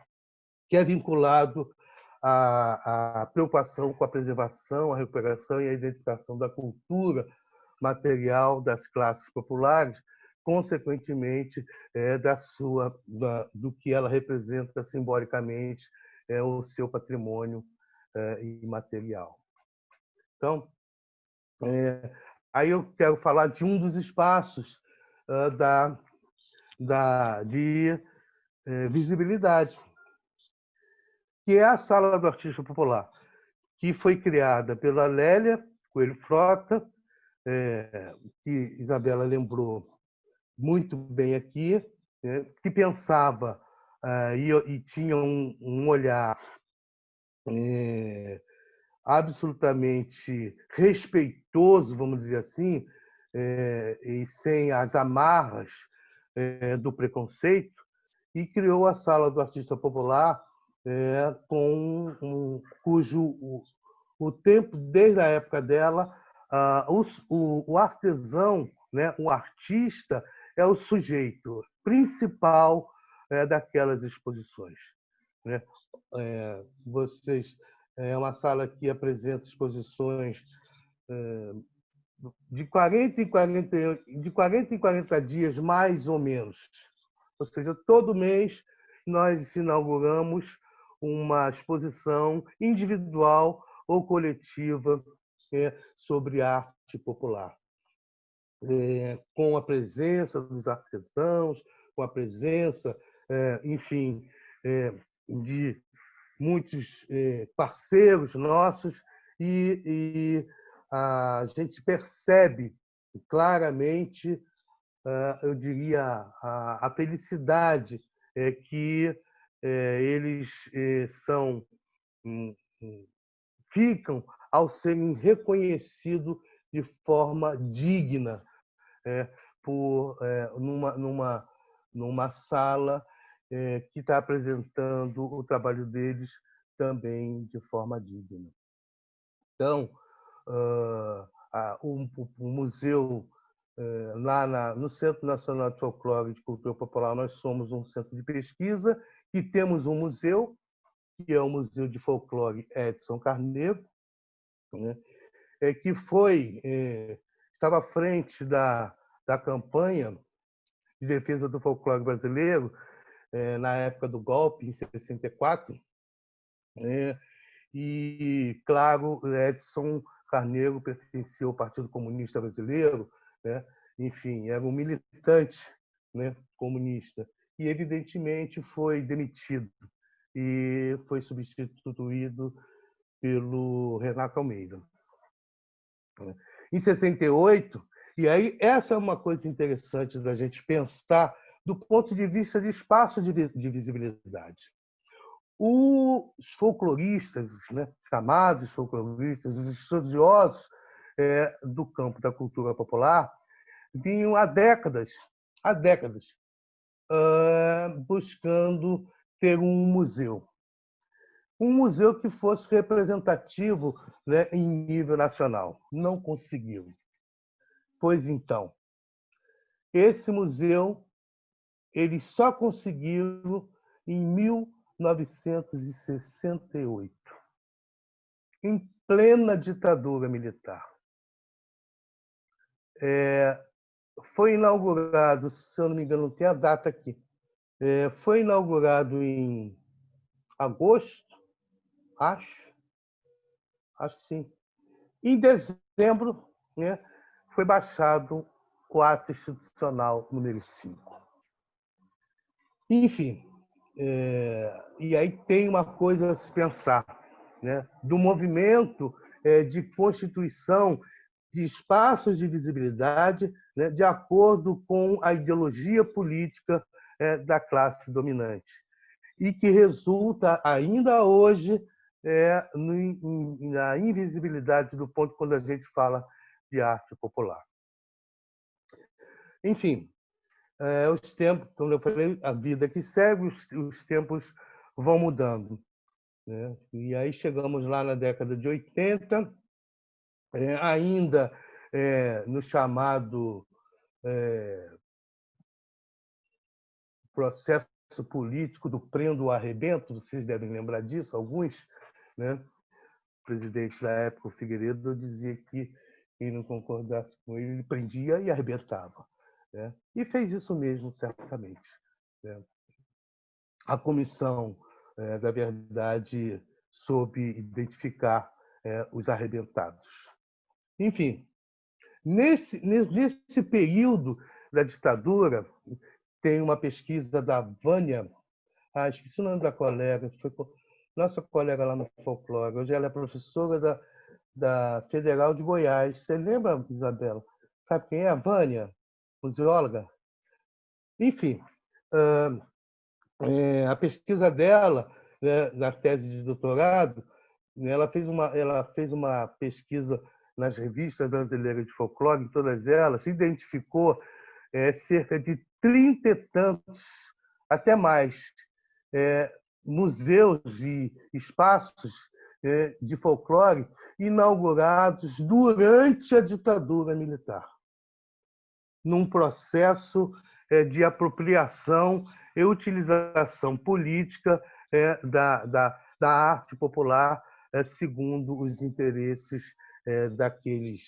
que é vinculado à preocupação com a preservação, a recuperação e a identificação da cultura material das classes populares, consequentemente do que ela representa simbolicamente, o seu patrimônio imaterial. Então, aí eu quero falar de um dos espaços de visibilidade, que é a Sala do Artista Popular, que foi criada pela Lélia Coelho Frota, que Isabela lembrou muito bem aqui, né, que pensava e tinha um olhar absolutamente respeitoso, vamos dizer assim, e sem as amarras do preconceito, e criou a Sala do Artista Popular, cujo o tempo, desde a época dela, o artesão, né, o artista, é o sujeito principal daquelas exposições, né? É uma sala que apresenta exposições de 40 em 40 dias, mais ou menos. Ou seja, todo mês nós inauguramos uma exposição individual ou coletiva sobre arte popular, com a presença dos artesãos, com a presença, enfim, de muitos parceiros nossos, e a gente percebe claramente, eu diria, a felicidade que eles ficam ao serem reconhecidos de forma digna numa sala que está apresentando o trabalho deles também de forma digna. Então, o museu, lá no Centro Nacional de Folclore e de Cultura Popular, nós somos um centro de pesquisa e temos um museu, que é o Museu de Folclore Edson Carneiro, né, que estava à frente da campanha de defesa do folclore brasileiro na época do golpe, em 64. E, claro, Edson Carneiro pertencia ao Partido Comunista Brasileiro, né? Enfim, era um militante, né, comunista, e, evidentemente, foi demitido e foi substituído pelo Renato Almeida. Em 68, e aí essa é uma coisa interessante da gente pensar do ponto de vista de espaço de visibilidade. Os folcloristas, né, chamados folcloristas, os estudiosos do campo da cultura popular, vinham há décadas buscando ter um museu que fosse representativo, né, em nível nacional. Não conseguiu. Pois então, esse museu ele só conseguiu em 1968, em plena ditadura militar. Foi inaugurado, se eu não me engano, não tem a data aqui, foi inaugurado em agosto, acho que sim. Em dezembro, né, foi baixado o ato institucional número 5. Enfim, e aí tem uma coisa a se pensar, né, do movimento de constituição de espaços de visibilidade, né, de acordo com a ideologia política da classe dominante, e que resulta ainda hoje na invisibilidade do ponto quando a gente fala de arte popular. Enfim, os tempos, como eu falei, a vida que segue, os tempos vão mudando, né? E aí chegamos lá na década de 80, ainda no chamado processo político do prendo ou arrebento, vocês devem lembrar disso, alguns, né? O presidente da época, o Figueiredo, dizia que quem não concordasse com ele, ele prendia e arrebentava, né? E fez isso mesmo, certamente, né? A Comissão da Verdade soube identificar os arrebentados. Enfim, nesse período da ditadura, tem uma pesquisa da Vânia, esqueci o nome da colega, foi nossa colega lá no folclore, hoje ela é professora da Federal de Goiás. Você lembra, Isabela? Sabe quem é a Vânia? Museóloga? Enfim, a pesquisa dela, né, na tese de doutorado, ela fez uma pesquisa nas revistas brasileiras de folclore, em todas elas, identificou cerca de 30 e tantos, até mais, museus e espaços de folclore inaugurados durante a ditadura militar, num processo de apropriação e utilização política da arte popular segundo os interesses daqueles,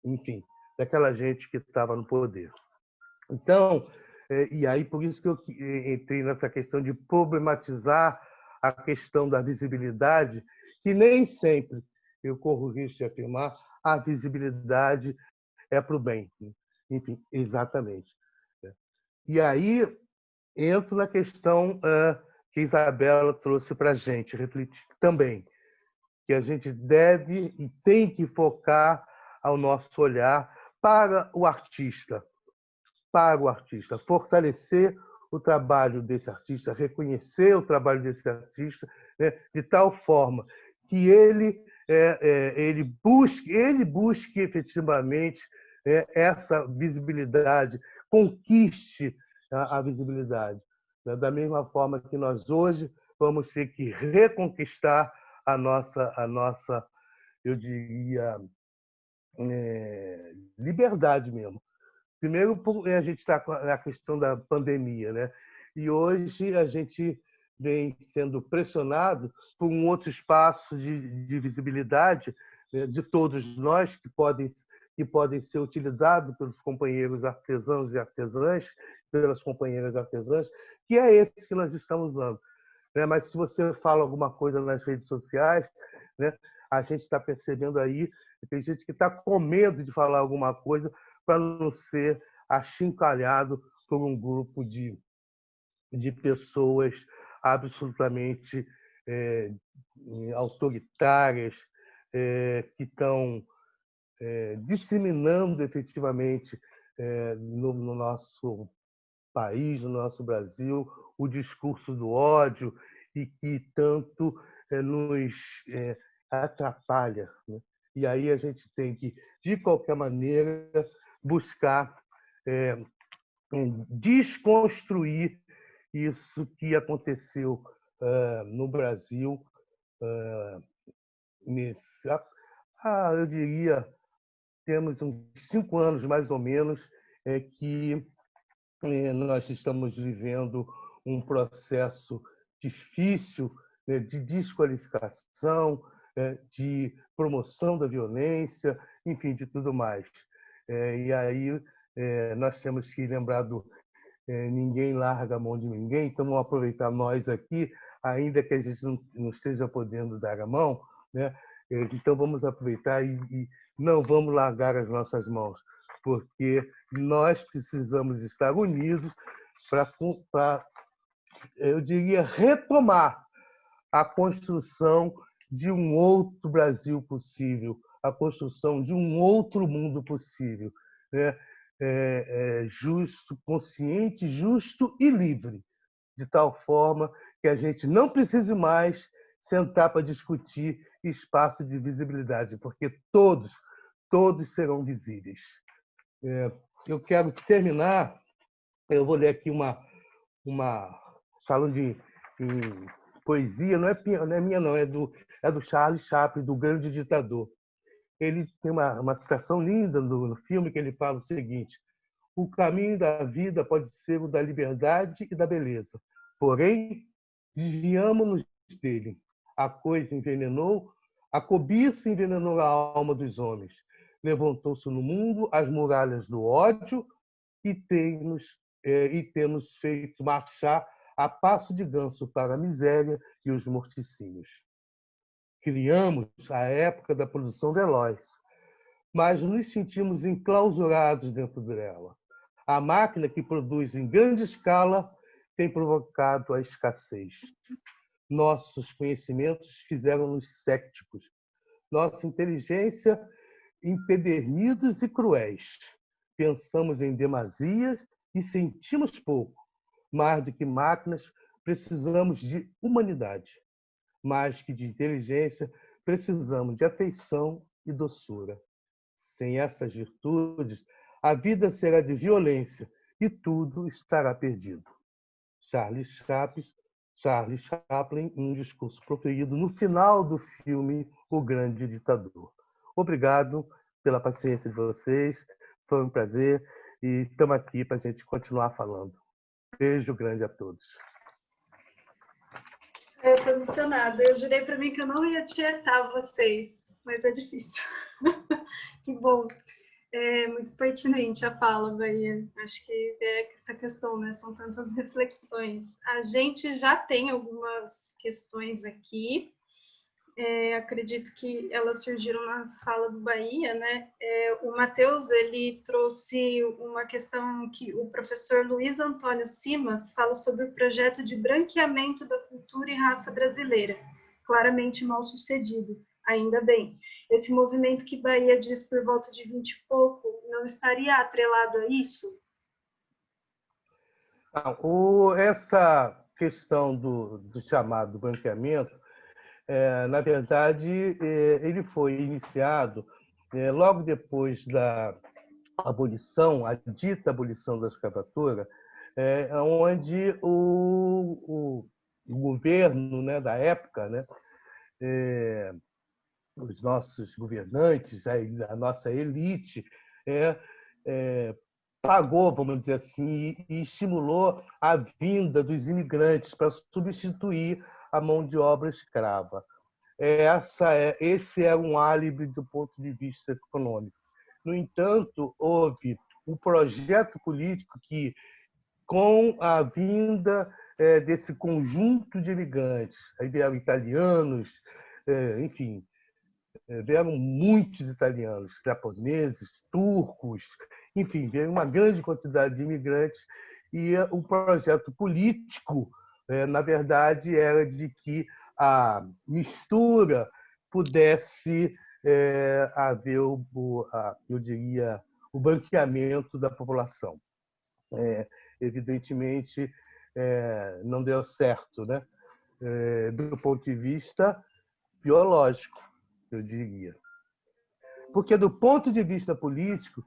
enfim, daquela gente que estava no poder. Então, e aí por isso que eu entrei nessa questão de problematizar a questão da visibilidade, que nem sempre, eu corro o risco de afirmar, a visibilidade é para o bem. Enfim, exatamente. E aí entro na questão que Isabela trouxe para a gente, refletir também, que a gente deve e tem que focar ao nosso olhar para o artista, fortalecer o trabalho desse artista, reconhecer o trabalho desse artista, né, de tal forma que ele busque efetivamente essa visibilidade, conquiste a visibilidade, né, da mesma forma que nós hoje vamos ter que reconquistar a nossa, eu diria, liberdade mesmo. Primeiro, a gente está com a questão da pandemia, né? E hoje a gente vem sendo pressionado por um outro espaço de visibilidade, né, de todos nós que podem ser utilizados pelos companheiros artesãos e artesãs, pelas companheiras artesãs, que é esse que nós estamos usando. Né? Mas se você fala alguma coisa nas redes sociais, né, a gente está percebendo aí, tem gente que está com medo de falar alguma coisa para não ser achincalhado por um grupo de pessoas absolutamente autoritárias, que estão disseminando efetivamente no nosso país, no nosso Brasil, o discurso do ódio e que tanto nos atrapalha, né? E aí a gente tem que, de qualquer maneira, buscar desconstruir isso que aconteceu no Brasil nesse, eu diria, temos uns 5 anos mais ou menos que nós estamos vivendo um processo difícil, né, de desqualificação, de promoção da violência, enfim, de tudo mais. E aí nós temos que lembrar do ninguém larga a mão de ninguém, então vamos aproveitar nós aqui, ainda que a gente não esteja podendo dar a mão, né? Então vamos aproveitar e não vamos largar as nossas mãos, porque nós precisamos estar unidos para, eu diria, retomar a construção de um outro Brasil possível, a construção de um outro mundo possível, né? Justo, consciente, justo e livre, de tal forma que a gente não precise mais sentar para discutir espaço de visibilidade, porque todos serão visíveis. Eu quero terminar, eu vou ler aqui falando de poesia, não é minha não, é do Charles Chaplin, do Grande Ditador. Ele tem uma citação linda no filme que ele fala o seguinte: o caminho da vida pode ser o da liberdade e da beleza, porém, desviamo-nos dele. A cobiça envenenou a alma dos homens. Levantou-se no mundo as muralhas do ódio e temos feito marchar a passo de ganso para a miséria e os morticínios. Criamos a época da produção veloz, mas nos sentimos enclausurados dentro dela. A máquina que produz em grande escala tem provocado a escassez. Nossos conhecimentos fizeram-nos céticos. Nossa inteligência, empedernidos e cruéis. Pensamos em demasias e sentimos pouco. Mais do que máquinas, precisamos de humanidade. Mais que de inteligência, precisamos de afeição e doçura. Sem essas virtudes, a vida será de violência e tudo estará perdido. Charlie Chaplin, em um discurso proferido no final do filme O Grande Ditador. Obrigado pela paciência de vocês, foi um prazer e estamos aqui para a gente continuar falando. Beijo grande a todos. Eu estou emocionada. Eu jurei para mim que eu não ia tietar vocês, mas é difícil. Que bom. É muito pertinente a fala, Bahia. Acho que é essa questão, né? São tantas reflexões. A gente já tem algumas questões aqui. Acredito que elas surgiram na fala do Bahia, né? O Matheus, ele trouxe uma questão que o professor Luiz Antônio Simas fala sobre o projeto de branqueamento da cultura e raça brasileira, claramente mal sucedido, ainda bem. Esse movimento que Bahia diz por volta de 20 e pouco, não estaria atrelado a isso? Essa questão do chamado branqueamento, na verdade, ele foi iniciado logo depois da abolição, a dita abolição da escravatura, onde o governo, né, da época, né, os nossos governantes, a nossa elite, pagou, vamos dizer assim, e estimulou a vinda dos imigrantes para substituir a mão de obra escrava. Esse é um álibi do ponto de vista econômico. No entanto, houve um projeto político que, com a vinda desse conjunto de imigrantes, aí vieram italianos, enfim, vieram muitos italianos, japoneses, turcos, enfim, veio uma grande quantidade de imigrantes e o projeto político, na verdade, era de que a mistura pudesse haver, eu diria, o branqueamento da população. Evidentemente, não deu certo, né? Do ponto de vista biológico, eu diria. Porque, do ponto de vista político,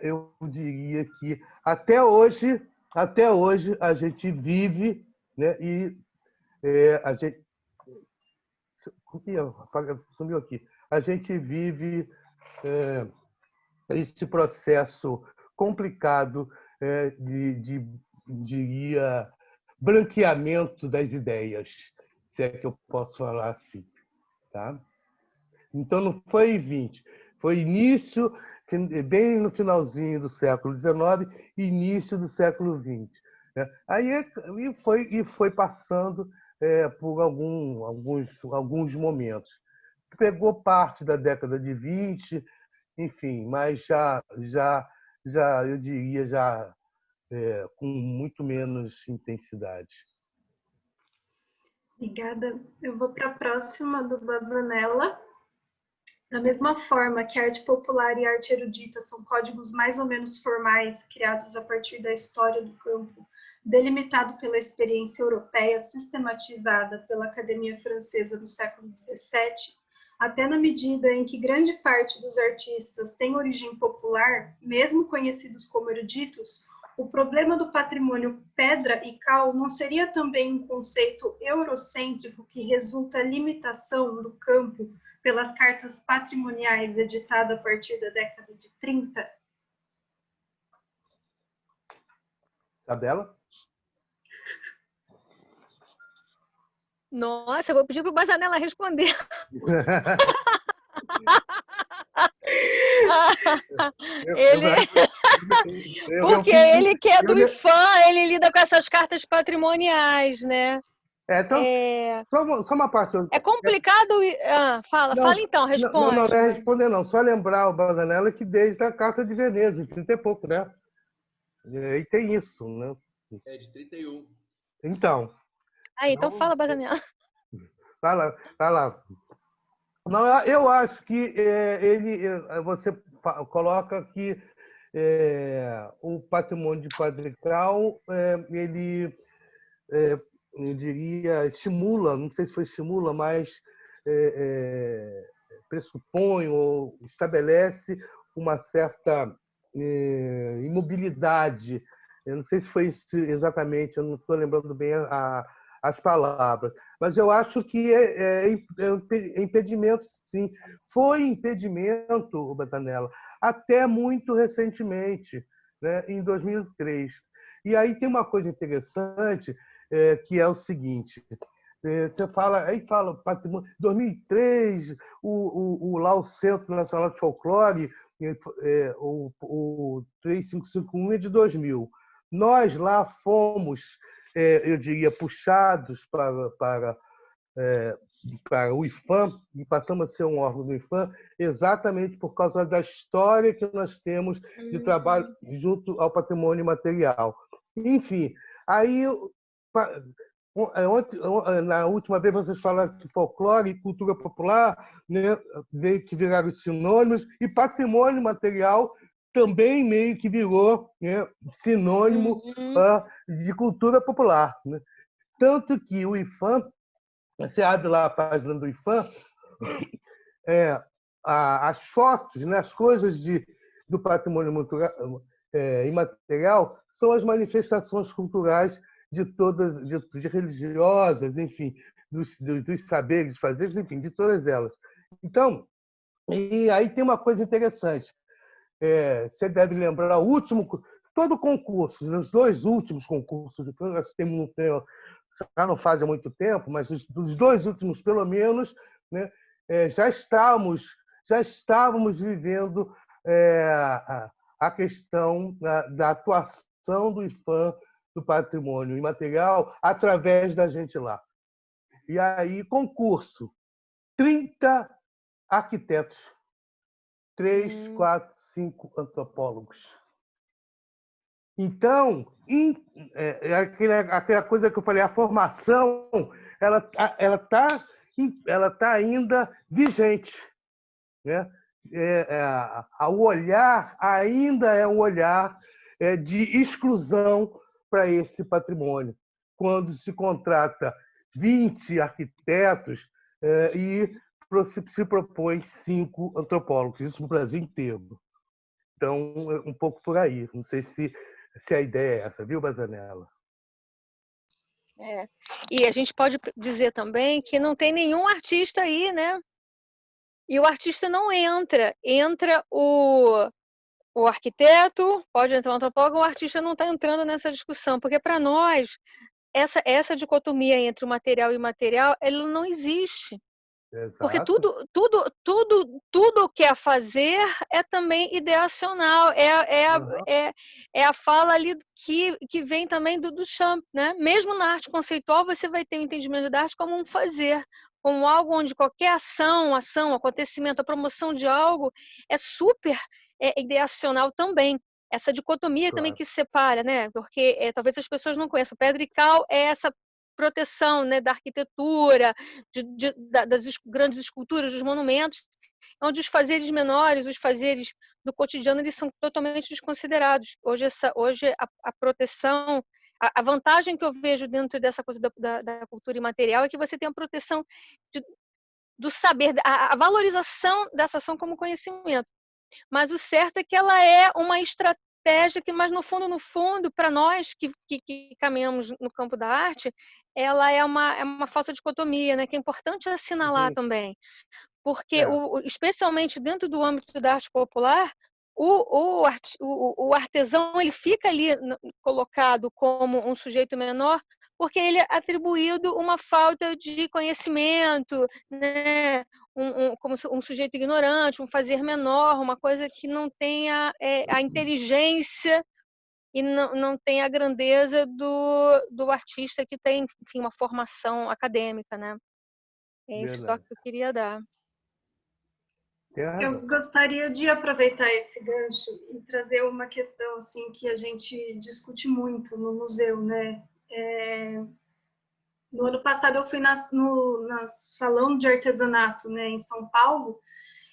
eu diria que até hoje a gente vive, né, e a gente sumiu aqui. A gente vive esse processo complicado diria, branqueamento das ideias, se é que eu posso falar assim, tá? Então, não foi 20, foi início, bem no finalzinho do século XIX, início do século XX. Né? Aí foi passando por alguns momentos. Pegou parte da década de 20, enfim, mas já eu diria, já com muito menos intensidade. Obrigada. Eu vou para a próxima do Bazanella. Da mesma forma que a arte popular e a arte erudita são códigos mais ou menos formais, criados a partir da história do campo, delimitado pela experiência europeia sistematizada pela Academia Francesa do século XVII, até na medida em que grande parte dos artistas tem origem popular, mesmo conhecidos como eruditos, o problema do patrimônio pedra e cal não seria também um conceito eurocêntrico que resulta limitação do campo pelas cartas patrimoniais editada a partir da década de 30? Isabela? Nossa, eu vou pedir para o Bazanella responder. Porque ele que é do IFAM, ele lida com essas cartas patrimoniais, né? Então, só uma parte. É complicado. Fala então, responde. Não é responder, não. Só lembrar o Bazanella que desde a Carta de Veneza, em 30 e pouco, né? E tem isso, né? É de 31. Então. Então fala, Bazanella. Vai lá. Não, eu acho que você coloca que o patrimônio de Padre-Cal, ele, eu diria, estimula, não sei se foi estimula, mas pressupõe ou estabelece uma certa imobilidade. Eu não sei se foi isso exatamente, eu não estou lembrando bem as palavras, mas eu acho que é impedimento, sim. Foi impedimento, Batanella, até muito recentemente, né, em 2003. E aí tem uma coisa interessante, que é o seguinte: você fala patrimônio. 2003, lá o Centro Nacional de Folclore, o 3551 é de 2000. Nós lá fomos, eu diria, puxados para o IPHAN, e passamos a ser um órgão do IPHAN exatamente por causa da história que nós temos de trabalho junto ao patrimônio material. Enfim, aí, na última vez vocês falaram que folclore e cultura popular, né, que viraram sinônimos, e patrimônio material também meio que virou, né, sinônimo de cultura popular, né? Tanto que o IPHAN, você abre lá a página do IPHAN, as fotos, né, as coisas do patrimônio imaterial são as manifestações culturais de religiosas, enfim, dos saberes, fazeres, enfim, de todas elas. Então, e aí tem uma coisa interessante. Você deve lembrar todo concurso, os 2 últimos concursos, nós temos já não faz há muito tempo, mas dos 2 últimos, pelo menos, né, já estávamos vivendo a questão da atuação do IPHAN do patrimônio imaterial através da gente lá. E aí, concurso, 30 arquitetos, 3, 4, 5 antropólogos. Então, aquela coisa que eu falei, a formação, ela tá ainda vigente, né? O olhar ainda é um olhar de exclusão para esse patrimônio. Quando se contrata 20 arquitetos e se propõe 5 antropólogos, isso no Brasil inteiro. Então, um pouco por aí. Não sei se a ideia é essa, viu, Batanella? E a gente pode dizer também que não tem nenhum artista aí, né? E o artista não entra. Entra o arquiteto, pode entrar o antropólogo, o artista não está entrando nessa discussão, porque para nós, essa dicotomia entre o material e o imaterial, ela não existe. Exato. Porque tudo que é fazer é também ideacional, é a fala ali que vem também do Duchamp, né? Mesmo na arte conceitual, você vai ter o entendimento da arte como um fazer, como algo onde qualquer ação, acontecimento, a promoção de algo é super ideacional também. Essa dicotomia também que separa, né? Porque talvez as pessoas não conheçam. Pedra e cal é essa proteção, né, da arquitetura, das grandes esculturas, dos monumentos, onde os fazeres menores, os fazeres do cotidiano, eles são totalmente desconsiderados. Hoje a proteção, a vantagem que eu vejo dentro dessa coisa da cultura imaterial é que você tem a proteção do saber, a valorização dessa ação como conhecimento. Mas o certo é que ela é uma estratégia mas no fundo, para nós que caminhamos no campo da arte, ela é uma falsa dicotomia, né? Que é importante assinalar também. Porque, especialmente dentro do âmbito da arte popular, o artesão ele fica ali colocado como um sujeito menor porque ele é atribuído uma falta de conhecimento, né? Como um sujeito ignorante, um fazer menor, uma coisa que não tenha a inteligência e não tem a grandeza do artista que tem, enfim, uma formação acadêmica, né? É esse toque que eu queria dar. Eu gostaria de aproveitar esse gancho e trazer uma questão assim que a gente discute muito no museu, né? No ano passado eu fui no Salão de Artesanato, né, em São Paulo,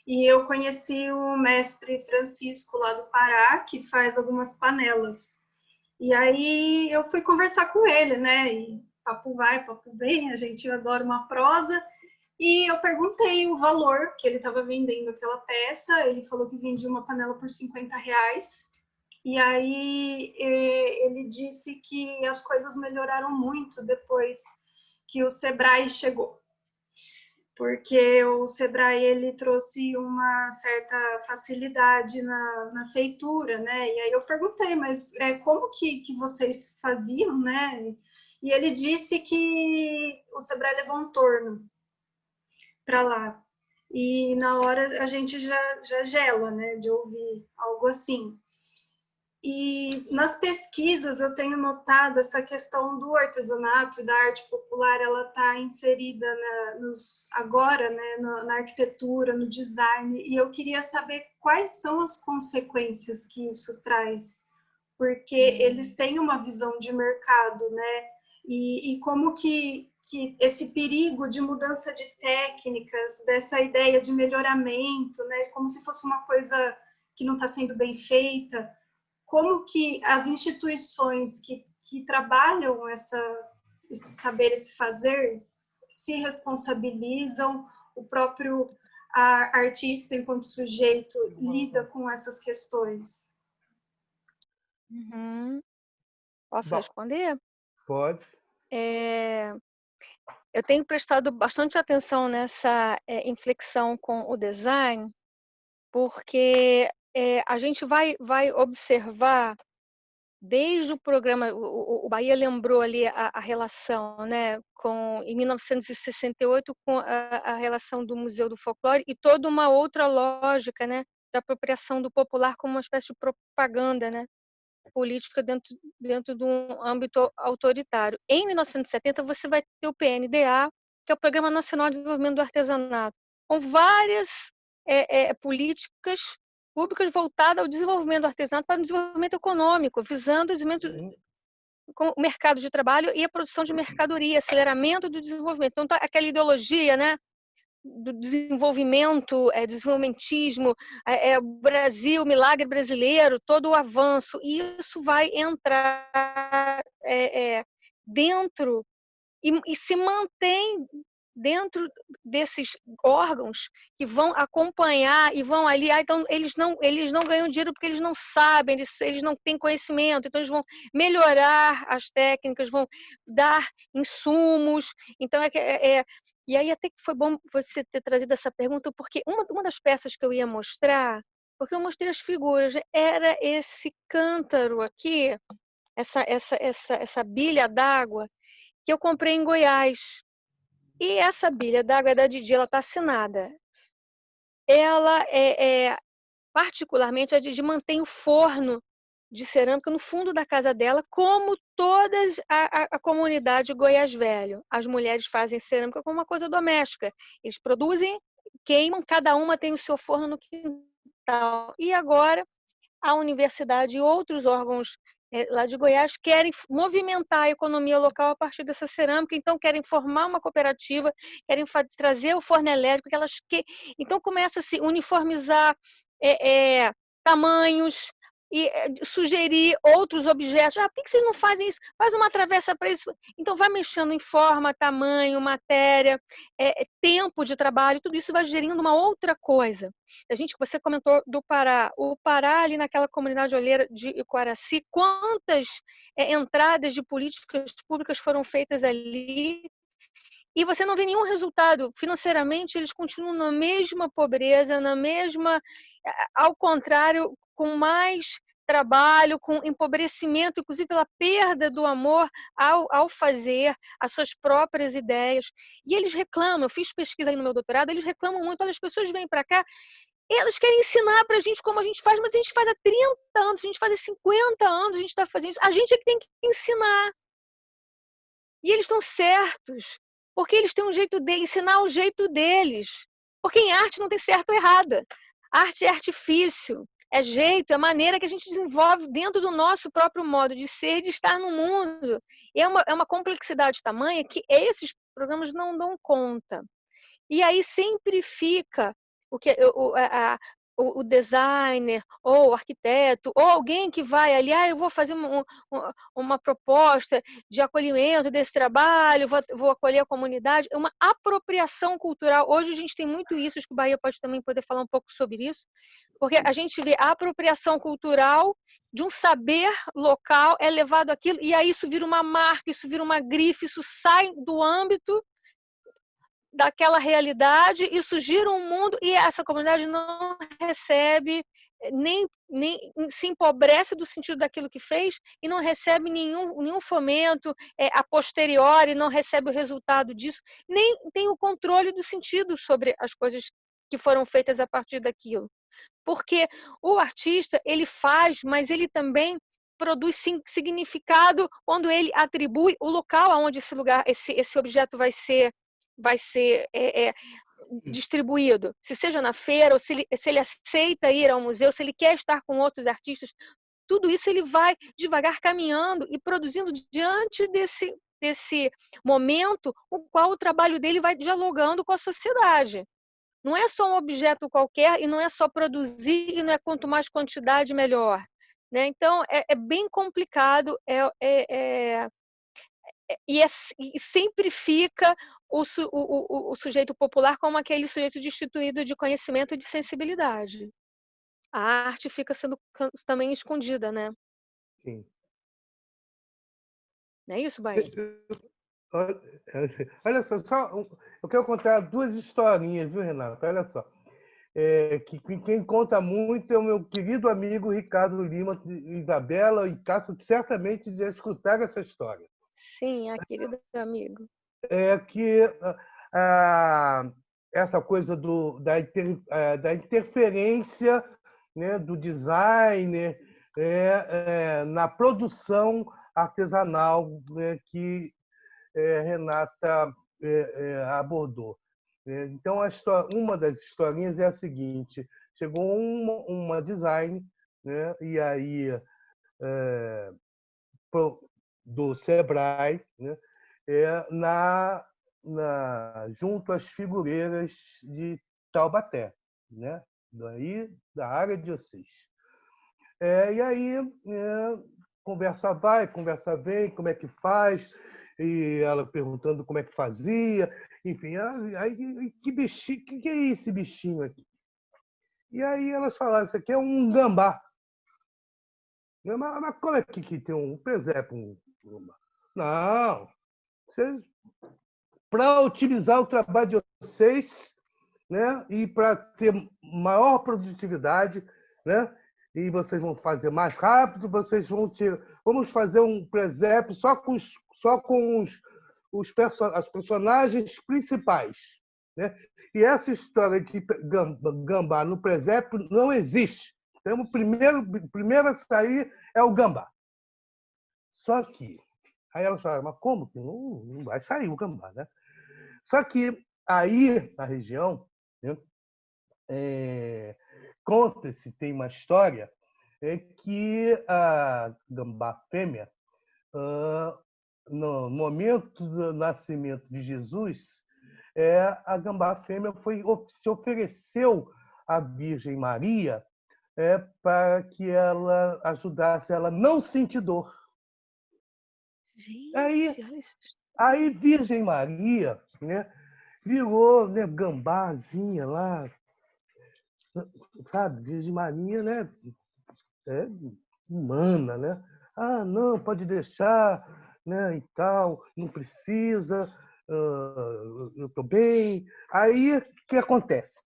e eu conheci o mestre Francisco lá do Pará, que faz algumas panelas. E aí eu fui conversar com ele, né? E papo vai, papo vem, a gente adora uma prosa. E eu perguntei o valor que ele estava vendendo aquela peça, ele falou que vendia uma panela por R$ 50. E aí ele disse que as coisas melhoraram muito depois que o Sebrae chegou. Porque o Sebrae ele trouxe uma certa facilidade na feitura, né? E aí eu perguntei, mas como que vocês faziam, né? E ele disse que o Sebrae levou um torno para lá. E na hora a gente já gela, né? De ouvir algo assim. E nas pesquisas eu tenho notado essa questão do artesanato e da arte popular, ela está inserida agora, né, na arquitetura, no design, e eu queria saber quais são as consequências que isso traz, porque eles têm uma visão de mercado, né, e como que esse perigo de mudança de técnicas, dessa ideia de melhoramento, né, como se fosse uma coisa que não está sendo bem feita, como que as instituições que trabalham esse saber, esse fazer, se responsabilizam, o próprio artista, enquanto sujeito, lida com essas questões? Posso Bom, responder? pode. Eu tenho prestado bastante atenção nessa inflexão com o design, porque a gente vai observar desde o programa, o Bahia lembrou ali a relação, né, em 1968 com a relação do Museu do Folclore e toda uma outra lógica, né, da apropriação do popular como uma espécie de propaganda, né, política dentro de um âmbito autoritário. Em 1970 você vai ter o PNDA, que é o Programa Nacional de Desenvolvimento do Artesanato, com várias políticas públicas voltadas ao desenvolvimento do artesanato para o desenvolvimento econômico, visando o desenvolvimento com o mercado de trabalho e a produção de mercadoria, aceleramento do desenvolvimento. Então, tá aquela ideologia, né, do desenvolvimento, desenvolvimentismo, o Brasil, milagre brasileiro, todo o avanço, e isso vai entrar dentro e se mantém dentro desses órgãos que vão acompanhar e vão ali, então eles não ganham dinheiro porque eles não sabem, eles não têm conhecimento, então eles vão melhorar as técnicas, vão dar insumos, então e aí até que foi bom você ter trazido essa pergunta, porque uma das peças que eu ia mostrar, porque eu mostrei as figuras, era esse cântaro aqui, essa bilha d'água, que eu comprei em Goiás. E essa bilha d'água é da Didi, ela está assinada. Ela particularmente, a Didi mantém o forno de cerâmica no fundo da casa dela, como toda a comunidade Goiás Velho. As mulheres fazem cerâmica como uma coisa doméstica. Eles produzem, queimam, cada uma tem o seu forno no quintal. E agora a universidade e outros órgãos lá de Goiás querem movimentar a economia local a partir dessa cerâmica, então querem formar uma cooperativa, querem trazer o forno elétrico, então começa a se uniformizar tamanhos e sugerir outros objetos. Por que vocês não fazem isso? Faz uma travessa para isso. Então vai mexendo em forma, tamanho, matéria, tempo de trabalho, tudo isso vai gerindo uma outra coisa. Você comentou do Pará. O Pará, ali naquela comunidade olheira de Iquaraci, quantas entradas de políticas públicas foram feitas ali e você não vê nenhum resultado. Financeiramente, eles continuam na mesma pobreza, ao contrário, com mais trabalho, com empobrecimento, inclusive pela perda do amor ao fazer as suas próprias ideias. E eles reclamam, eu fiz pesquisa aí no meu doutorado, eles reclamam muito, olha, as pessoas vêm para cá, elas querem ensinar para a gente como a gente faz, mas a gente faz há 30 anos, a gente faz há 50 anos, a gente está fazendo isso, a gente é que tem que ensinar. E eles estão certos, porque eles têm um jeito de ensinar o jeito deles. Porque em arte não tem certo ou errada. Arte é artifício, é jeito, é maneira que a gente desenvolve dentro do nosso próprio modo de ser, de estar no mundo. E é uma complexidade tamanha que esses programas não dão conta. E aí sempre fica o designer, ou o arquiteto, ou alguém que vai ali, eu vou fazer uma proposta de acolhimento desse trabalho, vou acolher a comunidade, uma apropriação cultural. Hoje a gente tem muito isso, acho que o Bahia pode também poder falar um pouco sobre isso, porque a gente vê a apropriação cultural de um saber local, é levado aquilo, e aí isso vira uma marca, isso vira uma grife, isso sai do âmbito daquela realidade, isso gira um mundo e essa comunidade não recebe, nem se empobrece do sentido daquilo que fez e não recebe nenhum fomento a posteriori, não recebe o resultado disso, nem tem o controle do sentido sobre as coisas que foram feitas a partir daquilo. Porque o artista, ele faz, mas ele também produz significado quando ele atribui o local aonde esse objeto vai ser distribuído, se seja na feira, ou se ele aceita ir ao museu, se ele quer estar com outros artistas, tudo isso ele vai devagar caminhando e produzindo diante desse momento, o qual o trabalho dele vai dialogando com a sociedade. Não é só um objeto qualquer e não é só produzir e não é quanto mais quantidade, melhor. Né? Então, é bem complicado, e sempre fica o sujeito popular como aquele sujeito destituído de conhecimento e de sensibilidade. A arte fica sendo também escondida, né? Sim. Não é isso, Bahia? Olha só, eu quero contar duas historinhas, viu, Renata? Olha só. Que quem conta muito é o meu querido amigo Ricardo Lima, Isabela e Cássio, que certamente já escutaram essa história. Sim, querido amigo. É que essa coisa da interferência, né, do designer na produção artesanal, né, que Renata abordou. Então, uma das historinhas é a seguinte: chegou uma design, né, e aí do Sebrae, né, junto às figureiras de Taubaté, né, daí da área de vocês. E aí conversa vai, conversa vem, como é que faz, e ela perguntando como é que fazia, enfim, aí que bichinho, que é esse bichinho aqui? E aí elas falaram, isso aqui é um gambá. Mas como é que tem um presépio, um gambá? Não, para otimizar o trabalho de vocês, né, e para ter maior produtividade, né, e vocês vão fazer mais rápido, vamos fazer um presépio só com as personagens principais, né? E essa história de gambá no presépio não existe. Então, o primeiro a sair é o gambá. Só que aí ela fala, mas como que não vai sair o gambá, né? Só que aí na região, né, conta-se, tem uma história que a gambá fêmea, no momento do nascimento de Jesus, a gambá fêmea se ofereceu à Virgem Maria para que ela ajudasse ela a não sentir dor. Gente, Aí Virgem Maria, né, virou, né, gambazinha lá, sabe? Virgem Maria, né, humana, né? Não, pode deixar, né, e tal, não precisa, eu estou bem. Aí, o que acontece?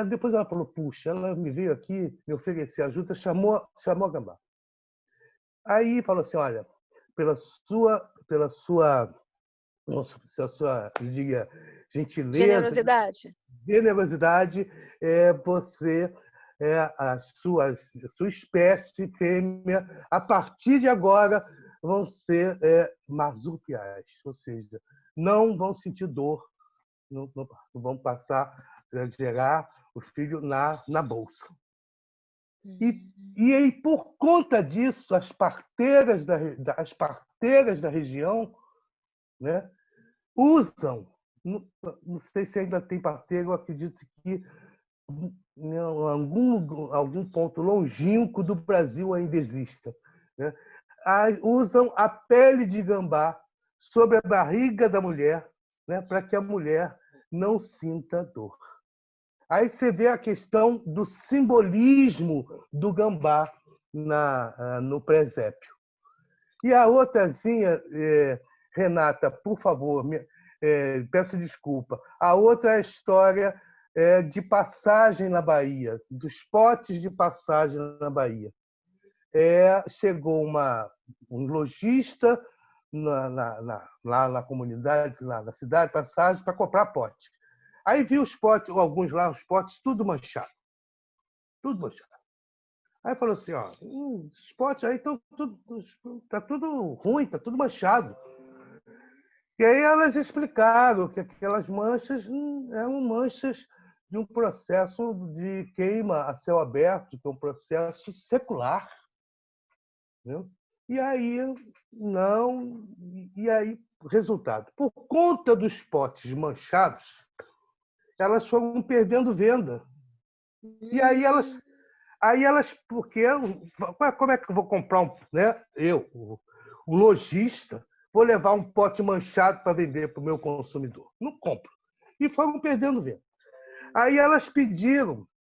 Depois ela falou, puxa, ela me veio aqui, me oferecer ajuda, chamou a gambá. Aí falou assim, olha, pela sua eu diria, gentileza, generosidade, você, a sua espécie fêmea, a partir de agora, vão ser marsupiais, ou seja, não vão sentir dor, não vão passar a gerar o filho na bolsa. E aí, por conta disso, as parteiras da região, né, usam, não sei se ainda tem parteiro, eu acredito que em algum ponto longínquo do Brasil ainda existam, né? Usam a pele de gambá sobre a barriga da mulher, né, para que a mulher não sinta dor. Aí você vê a questão do simbolismo do gambá no presépio. E a outrazinha, Renata, por favor, peço desculpa. A outra é a história de passagem na Bahia, dos potes de passagem na Bahia. Chegou um lojista lá na comunidade, lá na cidade, passagem, para comprar pote. Aí viu os potes, alguns lá, os potes, tudo manchado. Tudo manchado. Aí falou assim, ó, esses potes aí tá tudo ruim, tá tudo manchado. E aí elas explicaram que aquelas manchas eram manchas de um processo de queima a céu aberto, que é um processo secular. Né? E aí, resultado, por conta dos potes manchados, elas foram perdendo venda. E aí elas, porque como é que eu vou comprar o lojista, vou levar um pote manchado para vender para o meu consumidor? Não compro. E foram perdendo venda. Aí elas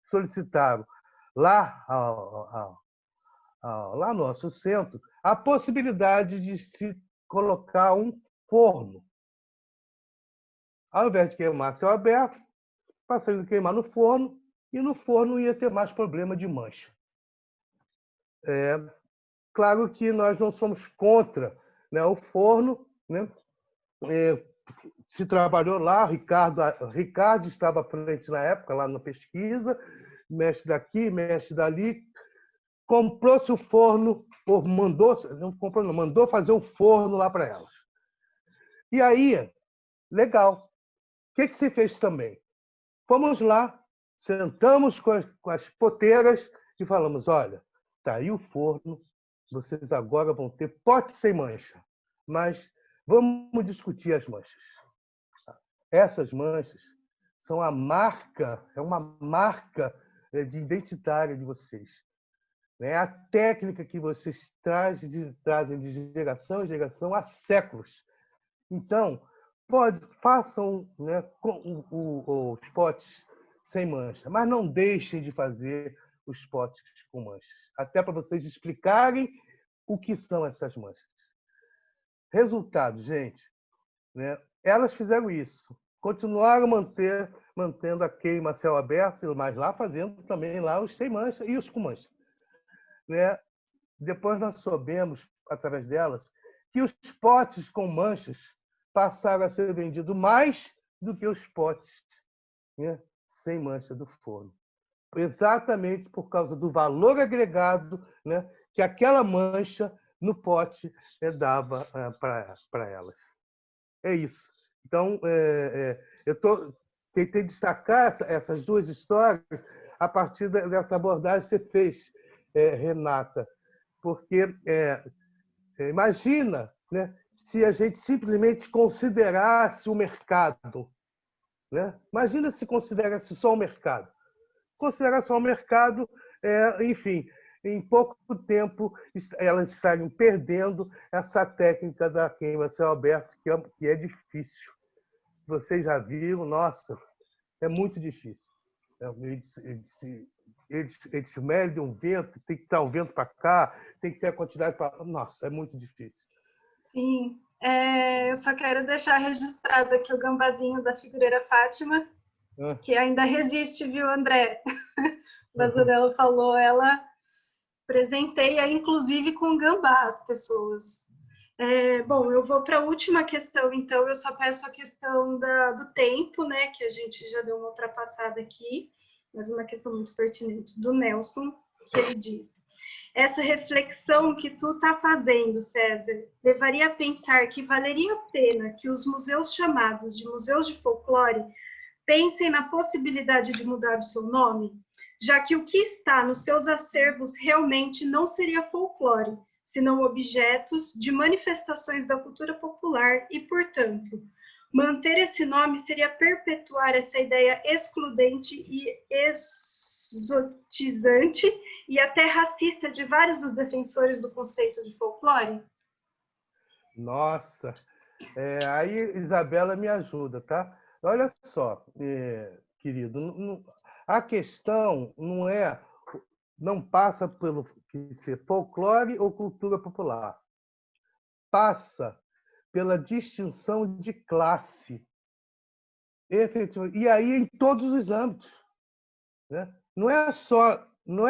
solicitaram lá lá no nosso centro a possibilidade de se colocar um forno. Ao invés de queimar céu aberto, passou a queimar no forno, e no forno ia ter mais problema de mancha. Claro que nós não somos contra, né, o forno, né? Se trabalhou lá, Ricardo estava à frente na época, lá na pesquisa, mexe daqui, mexe dali, comprou-se o forno, mandou fazer o forno lá para elas. E aí, legal. O que se fez também? Fomos lá, sentamos com as poteiras e falamos, olha, está aí o forno, vocês agora vão ter pote sem mancha, mas vamos discutir as manchas. Essas manchas são é uma marca identitária de vocês. É a técnica que vocês trazem de geração em geração há séculos. Então, façam, né, os potes sem mancha, mas não deixem de fazer os potes com manchas, até para vocês explicarem o que são essas manchas. Resultado, gente, né, elas fizeram isso, continuaram mantendo a queima a céu aberto, mas lá fazendo também lá os sem mancha e os com mancha. Né? Depois nós soubemos, através delas, que os potes com manchas passaram a ser vendidos mais do que os potes, né, sem mancha do forno. Exatamente por causa do valor agregado, né, que aquela mancha no pote dava para elas. É isso. Então, eu tentei destacar essas duas histórias a partir dessa abordagem que você fez, Renata, porque imagina, né, se a gente simplesmente considerasse o mercado. Né? Imagina se considerasse só o mercado. Considerar só o mercado, enfim, em pouco tempo elas estariam perdendo essa técnica da queima a céu aberto, que é difícil. Vocês já viram, nossa, é muito difícil. Eles medem um vento, tem que estar o vento para cá, tem que ter a quantidade para... Nossa, é muito difícil. Sim, eu só quero deixar registrado aqui o gambazinho da figureira Fátima, que ainda resiste, viu, André? O Bazanello falou, ela presenteia, inclusive, com gambá as pessoas. Bom, eu vou para a última questão, então, eu só peço a questão do tempo, né, que a gente já deu uma ultrapassada aqui, mas uma questão muito pertinente, do Nelson, que ele diz: essa reflexão que tu está fazendo, César, levaria a pensar que valeria a pena que os museus chamados de museus de folclore pensem na possibilidade de mudar o seu nome, já que o que está nos seus acervos realmente não seria folclore, senão objetos de manifestações da cultura popular e, portanto, manter esse nome seria perpetuar essa ideia excludente e exotizante e até racista de vários dos defensores do conceito de folclore? Nossa, aí Isabela me ajuda, tá? Olha só, querido, a questão não passa pelo que ser folclore ou cultura popular. Passa pela distinção de classe, efetivamente, e aí em todos os âmbitos, né? Não é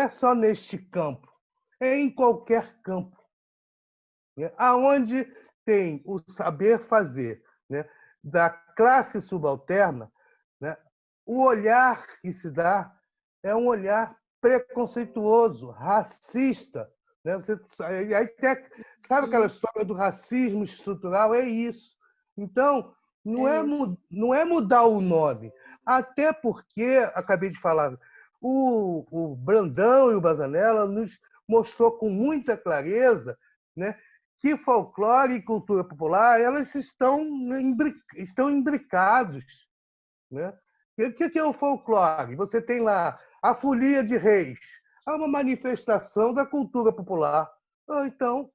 só neste campo, é em qualquer campo, né? Aonde tem o saber fazer, né, da classe subalterna, né, o olhar que se dá é um olhar preconceituoso, racista, né? Sabe aquela história do racismo estrutural? É isso. Então, não é mudar o nome, até porque, acabei de falar, o Brandão e o Bazanella nos mostrou com muita clareza, né, que folclore e cultura popular elas estão imbricados, né? O que é o folclore? Você tem lá a Folia de Reis, é uma manifestação da cultura popular. Então,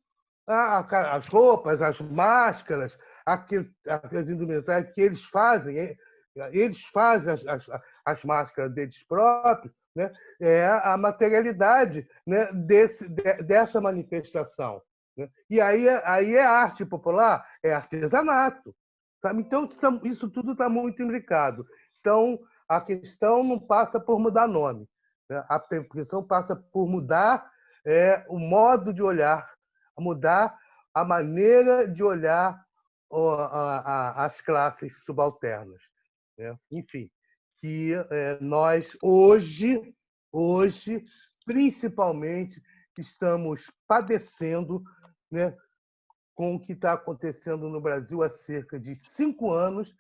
as roupas, as máscaras, aquelas indumentárias que eles fazem as máscaras deles próprios, né? É a materialidade, né, dessa manifestação, né? E aí é arte popular, é artesanato, sabe? Então, isso tudo está muito imbricado. Então, a questão não passa por mudar nome, né? A questão passa por mudar o modo de olhar, mudar a maneira de olhar as classes subalternas, né? Enfim, que nós hoje, principalmente, estamos padecendo, né, com o que está acontecendo no Brasil há cerca de 5 anos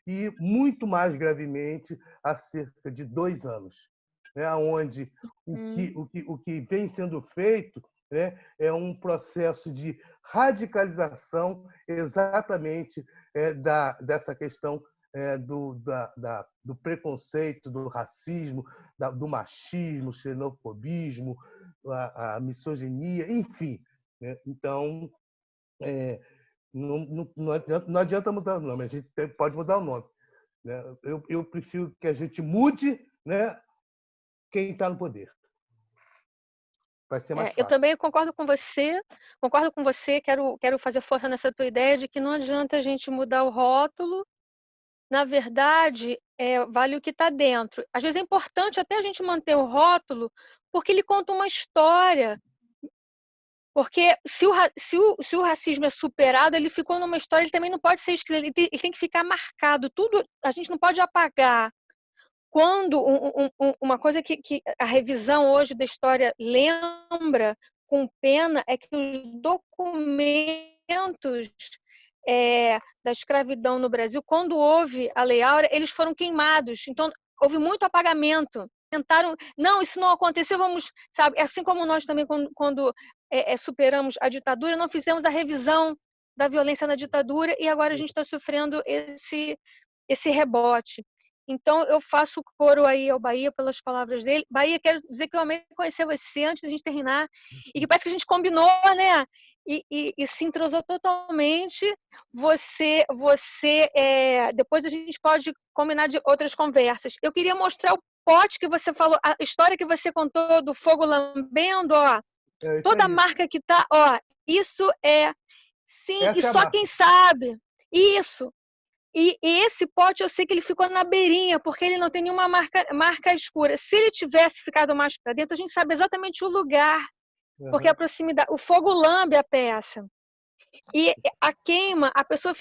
e, muito mais gravemente, há cerca de 2 anos, né, onde o que vem sendo feito, né, é um processo de radicalização exatamente dessa questão do preconceito, do racismo, do machismo, xenofobismo, a misoginia, enfim, né? Então, não adianta mudar o nome, a gente pode mudar o nome, né? Eu prefiro que a gente mude, né, quem está no poder. Vai ser mais Eu fácil. também concordo com você, quero fazer força nessa tua ideia de que não adianta a gente mudar o rótulo. Na verdade, vale o que está dentro. Às vezes é importante até a gente manter o rótulo, porque ele conta uma história. Porque se o racismo é superado, ele ficou numa história, ele também não pode ser escrito, ele tem que ficar marcado. Tudo a gente não pode apagar. Quando uma coisa que a revisão hoje da história lembra com pena é que os documentos da escravidão no Brasil, quando houve a Lei Áurea, eles foram queimados. Então, houve muito apagamento. Tentaram, não, isso não aconteceu, vamos, sabe? Assim como nós também, quando superamos a ditadura, não fizemos a revisão da violência na ditadura e agora a gente está sofrendo esse rebote. Então, eu faço coro aí ao Bahia pelas palavras dele. Bahia, quero dizer que eu amei conhecer você antes da gente terminar e que parece que a gente combinou, né? E se entrosou totalmente. Depois a gente pode combinar de outras conversas. Eu queria mostrar o pote que você falou, a história que você contou do fogo lambendo, ó. Toda a marca que tá, ó. Isso sim, Essa e é a só marca. quem sabe. Isso. E esse pote eu sei que ele ficou na beirinha, porque ele não tem nenhuma marca escura. Se ele tivesse ficado mais para dentro, a gente sabe exatamente o lugar, porque a proximidade, o fogo lambe a peça. E a queima, a pessoa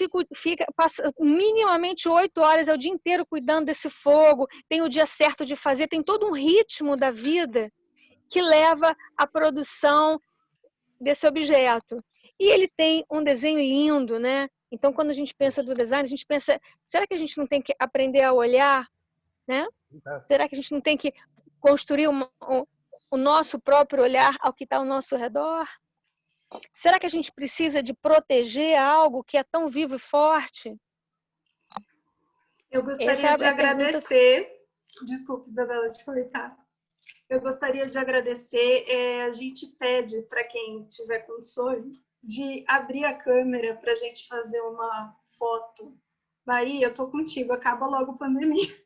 passa minimamente 8 horas, é o dia inteiro cuidando desse fogo, tem o dia certo de fazer, tem todo um ritmo da vida que leva à produção desse objeto. E ele tem um desenho lindo, né? Então, quando a gente pensa do design, a gente pensa, será que a gente não tem que aprender a olhar, né? Será que a gente não tem que construir o nosso próprio olhar ao que está ao nosso redor? Será que a gente precisa de proteger algo que é tão vivo e forte? Eu gostaria de agradecer. Desculpe, Isabela, te cortar. eu gostaria de agradecer. A gente pede para quem tiver condições de abrir a câmera para a gente fazer uma foto. Bahia, eu tô contigo, acaba logo a pandemia.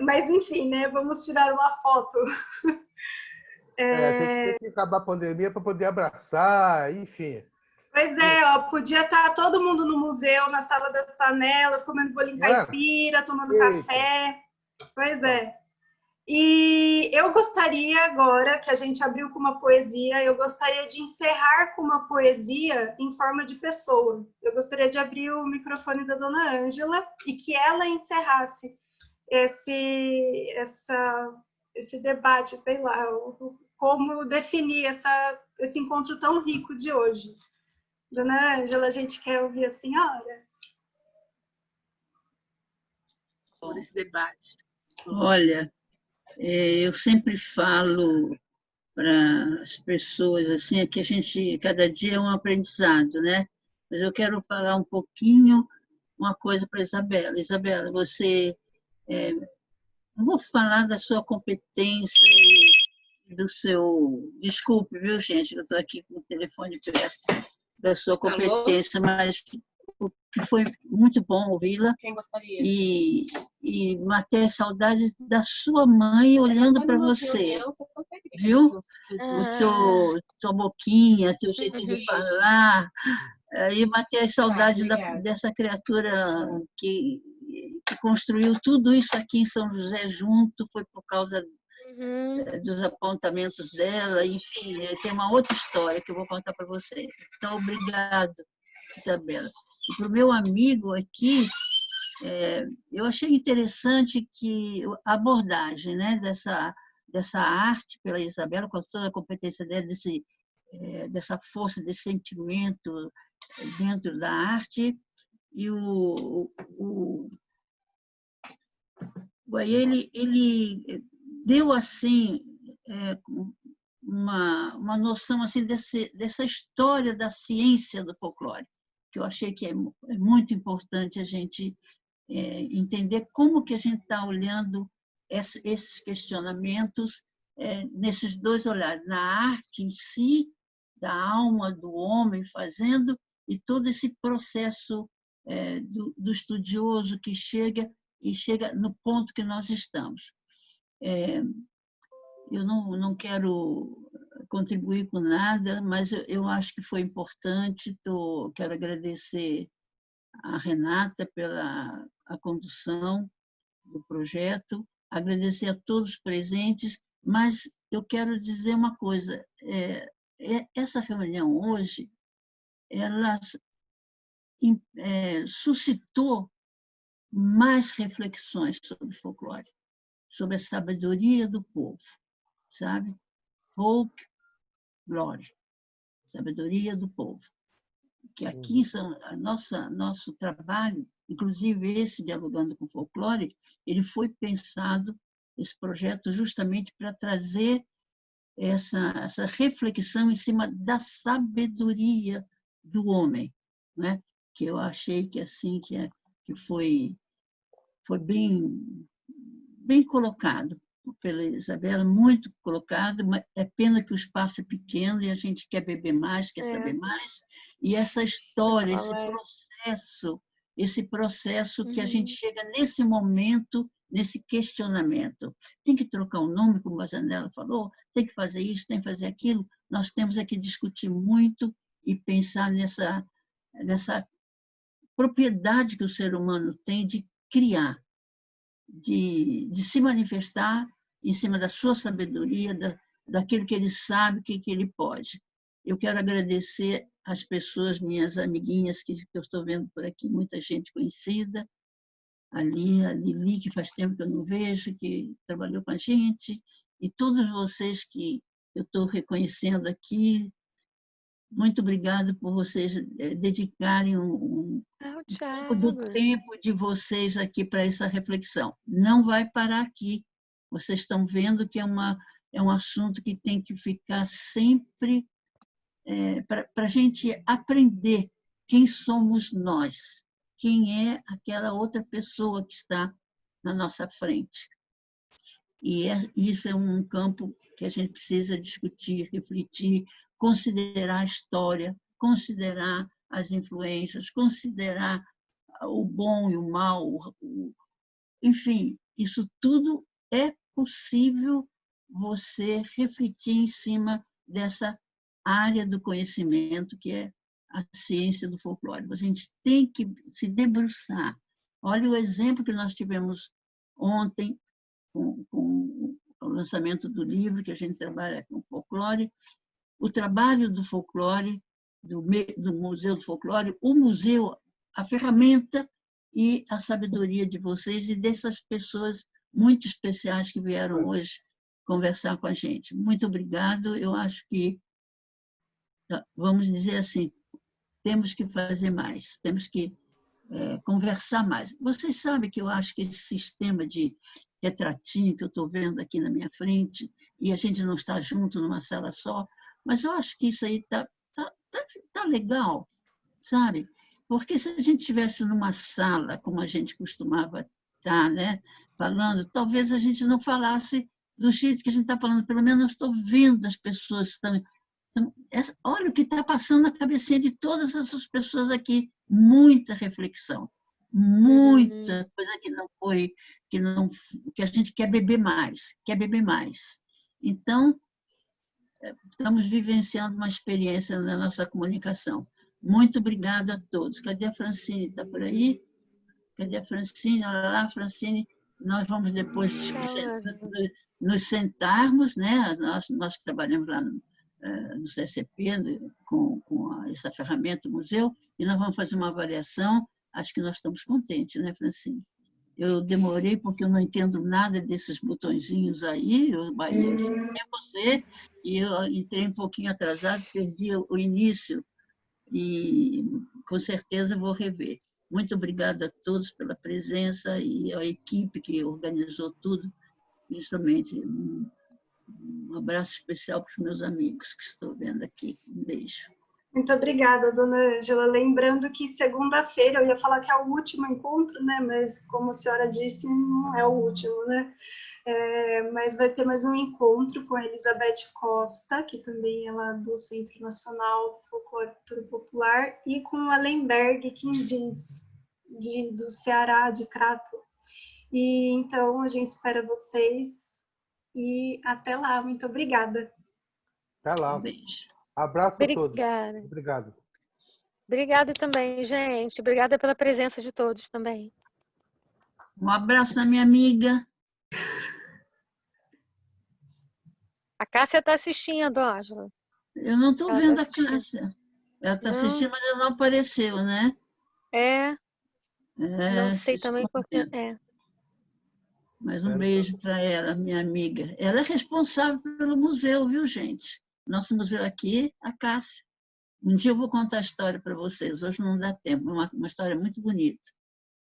Mas enfim, né? Vamos tirar uma foto. Tem que acabar a pandemia para poder abraçar, enfim. Pois é, ó, podia estar todo mundo no museu, na sala das panelas, comendo bolinho caipira, tomando café. Pois é. E eu gostaria agora, que a gente abriu com uma poesia, eu gostaria de encerrar com uma poesia em forma de pessoa. Eu gostaria de abrir o microfone da Dona Ângela e que ela encerrasse esse debate, sei lá, como definir esse encontro tão rico de hoje. Dona Ângela, a gente quer ouvir a senhora. Por esse debate. Olha, eu sempre falo para as pessoas assim, que a gente, cada dia é um aprendizado, né? Mas eu quero falar um pouquinho, uma coisa para a Isabela. Isabela, você, não vou falar da sua competência e do seu... Desculpe, viu, gente? Eu estou aqui com o telefone perto da sua competência, alô? Mas o que foi muito bom ouvi-la. Quem gostaria? E matei a saudade da sua mãe olhando para você. Viu? Tua boquinha, teu jeito de falar. E matei a saudade dessa criatura que construiu tudo isso aqui em São José junto, foi por causa dos apontamentos dela, enfim, tem uma outra história que eu vou contar para vocês. Então, obrigado, Isabela. E para o meu amigo aqui, eu achei interessante que a abordagem, né, dessa arte pela Isabela, com toda a competência dela, dessa força, desse sentimento dentro da arte, e ele deu assim uma noção assim dessa história da ciência do folclore, que eu achei que é muito importante a gente entender como que a gente está olhando esses questionamentos nesses dois olhares, na arte em si, da alma do homem fazendo, e todo esse processo do estudioso que chega no ponto que nós estamos. Eu não quero contribuir com nada, mas eu acho que foi importante. Quero agradecer a Renata pela a condução do projeto, agradecer a todos os presentes, mas eu quero dizer uma coisa, essa reunião hoje, ela suscitou mais reflexões sobre folclore, sobre a sabedoria do povo, sabe? Folklore, sabedoria do povo. Que aqui nosso trabalho, inclusive esse Dialogando com Folclore, ele foi pensado, esse projeto, justamente para trazer essa reflexão em cima da sabedoria do homem, né? Que eu achei que assim que foi bem colocado pela Isabela, muito colocado, mas é pena que o espaço é pequeno e a gente quer beber mais, quer saber mais. E essa história, esse processo que a gente chega nesse momento, nesse questionamento. Tem que trocar o nome, como a Zanella falou, tem que fazer isso, tem que fazer aquilo. Nós temos que discutir muito e pensar nessa propriedade que o ser humano tem de criar, de se manifestar em cima da sua sabedoria, daquilo que ele sabe, que ele pode. Eu quero agradecer às pessoas, minhas amiguinhas, que eu estou vendo por aqui, muita gente conhecida, a Lili, que faz tempo que eu não vejo, que trabalhou com a gente, e todos vocês que eu estou reconhecendo aqui. Muito obrigada por vocês dedicarem um pouco do tempo de vocês aqui para essa reflexão. Não vai parar aqui. Vocês estão vendo que é um assunto que tem que ficar sempre para a gente aprender quem somos nós, quem é aquela outra pessoa que está na nossa frente. E isso é um campo que a gente precisa discutir, refletir, considerar a história, considerar as influências, considerar o bom e o mal, enfim, isso tudo é possível você refletir em cima dessa área do conhecimento que é a ciência do folclore. A gente tem que se debruçar. Olha o exemplo que nós tivemos ontem com o lançamento do livro, que a gente trabalha com folclore, o trabalho do folclore, do Museu do Folclore, o museu, a ferramenta e a sabedoria de vocês e dessas pessoas muito especiais que vieram hoje conversar com a gente. Muito obrigado. Eu acho que, vamos dizer assim, temos que fazer mais, temos que conversar mais. Vocês sabem que eu acho que esse sistema de retratinho que eu estou vendo aqui na minha frente, e a gente não está junto numa sala só, mas eu acho que isso aí tá legal, sabe? Porque se a gente estivesse numa sala, como a gente costumava estar, né, falando, talvez a gente não falasse do jeito que a gente está falando, pelo menos eu estou vendo as pessoas que estão... Então, olha o que está passando na cabecinha de todas essas pessoas aqui, muita reflexão, muita coisa que não foi, que a gente quer beber mais, Então, estamos vivenciando uma experiência na nossa comunicação. Muito obrigada a todos. Cadê a Francine? Está por aí? Cadê a Francine? Olha lá, Francine. Nós vamos depois nos sentarmos, né? Nós que trabalhamos lá no CCP, com essa ferramenta, o museu, e nós vamos fazer uma avaliação. Acho que nós estamos contentes, né, Francine? Eu demorei porque eu não entendo nada desses botõezinhos aí, eu você, e eu entrei um pouquinho atrasado, perdi o início, e com certeza vou rever. Muito obrigada a todos pela presença e a equipe que organizou tudo, principalmente um abraço especial para os meus amigos que estou vendo aqui. Um beijo. Muito obrigada, dona Ângela. Lembrando que segunda-feira, eu ia falar que é o último encontro, né? Mas como a senhora disse, não é o último, né? Mas vai ter mais um encontro com a Elizabeth Costa, que também é lá do Centro Nacional do Folclore Popular, e com o Allenberg Quindins, do Ceará, de Crato. E então a gente espera vocês e até lá. Muito obrigada. Até lá. Um beijo. Abraço a todos. Obrigada. Obrigado. Obrigada também, gente. Obrigada pela presença de todos também. Um abraço da minha amiga. A Cássia está assistindo, Ângela. Eu não estou vendo a Cássia. Ela está assistindo, mas ela não apareceu, né? Não sei também porque... Mas um beijo para ela, minha amiga. Ela é responsável pelo museu, viu, gente? Nosso museu aqui, a Cássia. Um dia eu vou contar a história para vocês. Hoje não dá tempo. Uma história muito bonita.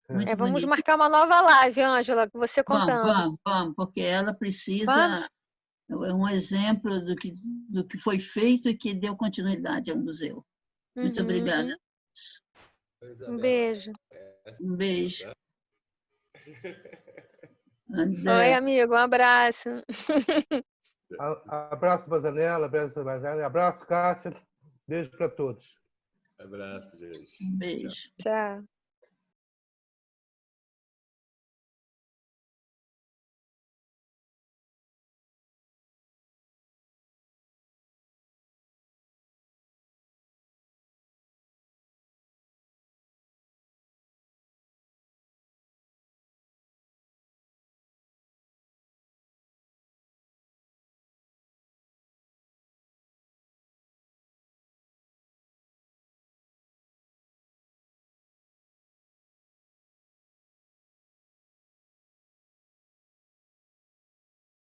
Muito vamos bonita. marcar uma nova live, Ângela, com você contando. Vamos, porque ela precisa... É um exemplo do que foi feito e que deu continuidade ao museu. Muito obrigada. Um beijo. Um beijo. Oi, amigo, um abraço. Abraço, Bazanella, abraço, Cássia. Beijo para todos. Abraço, gente. Um beijo. Tchau.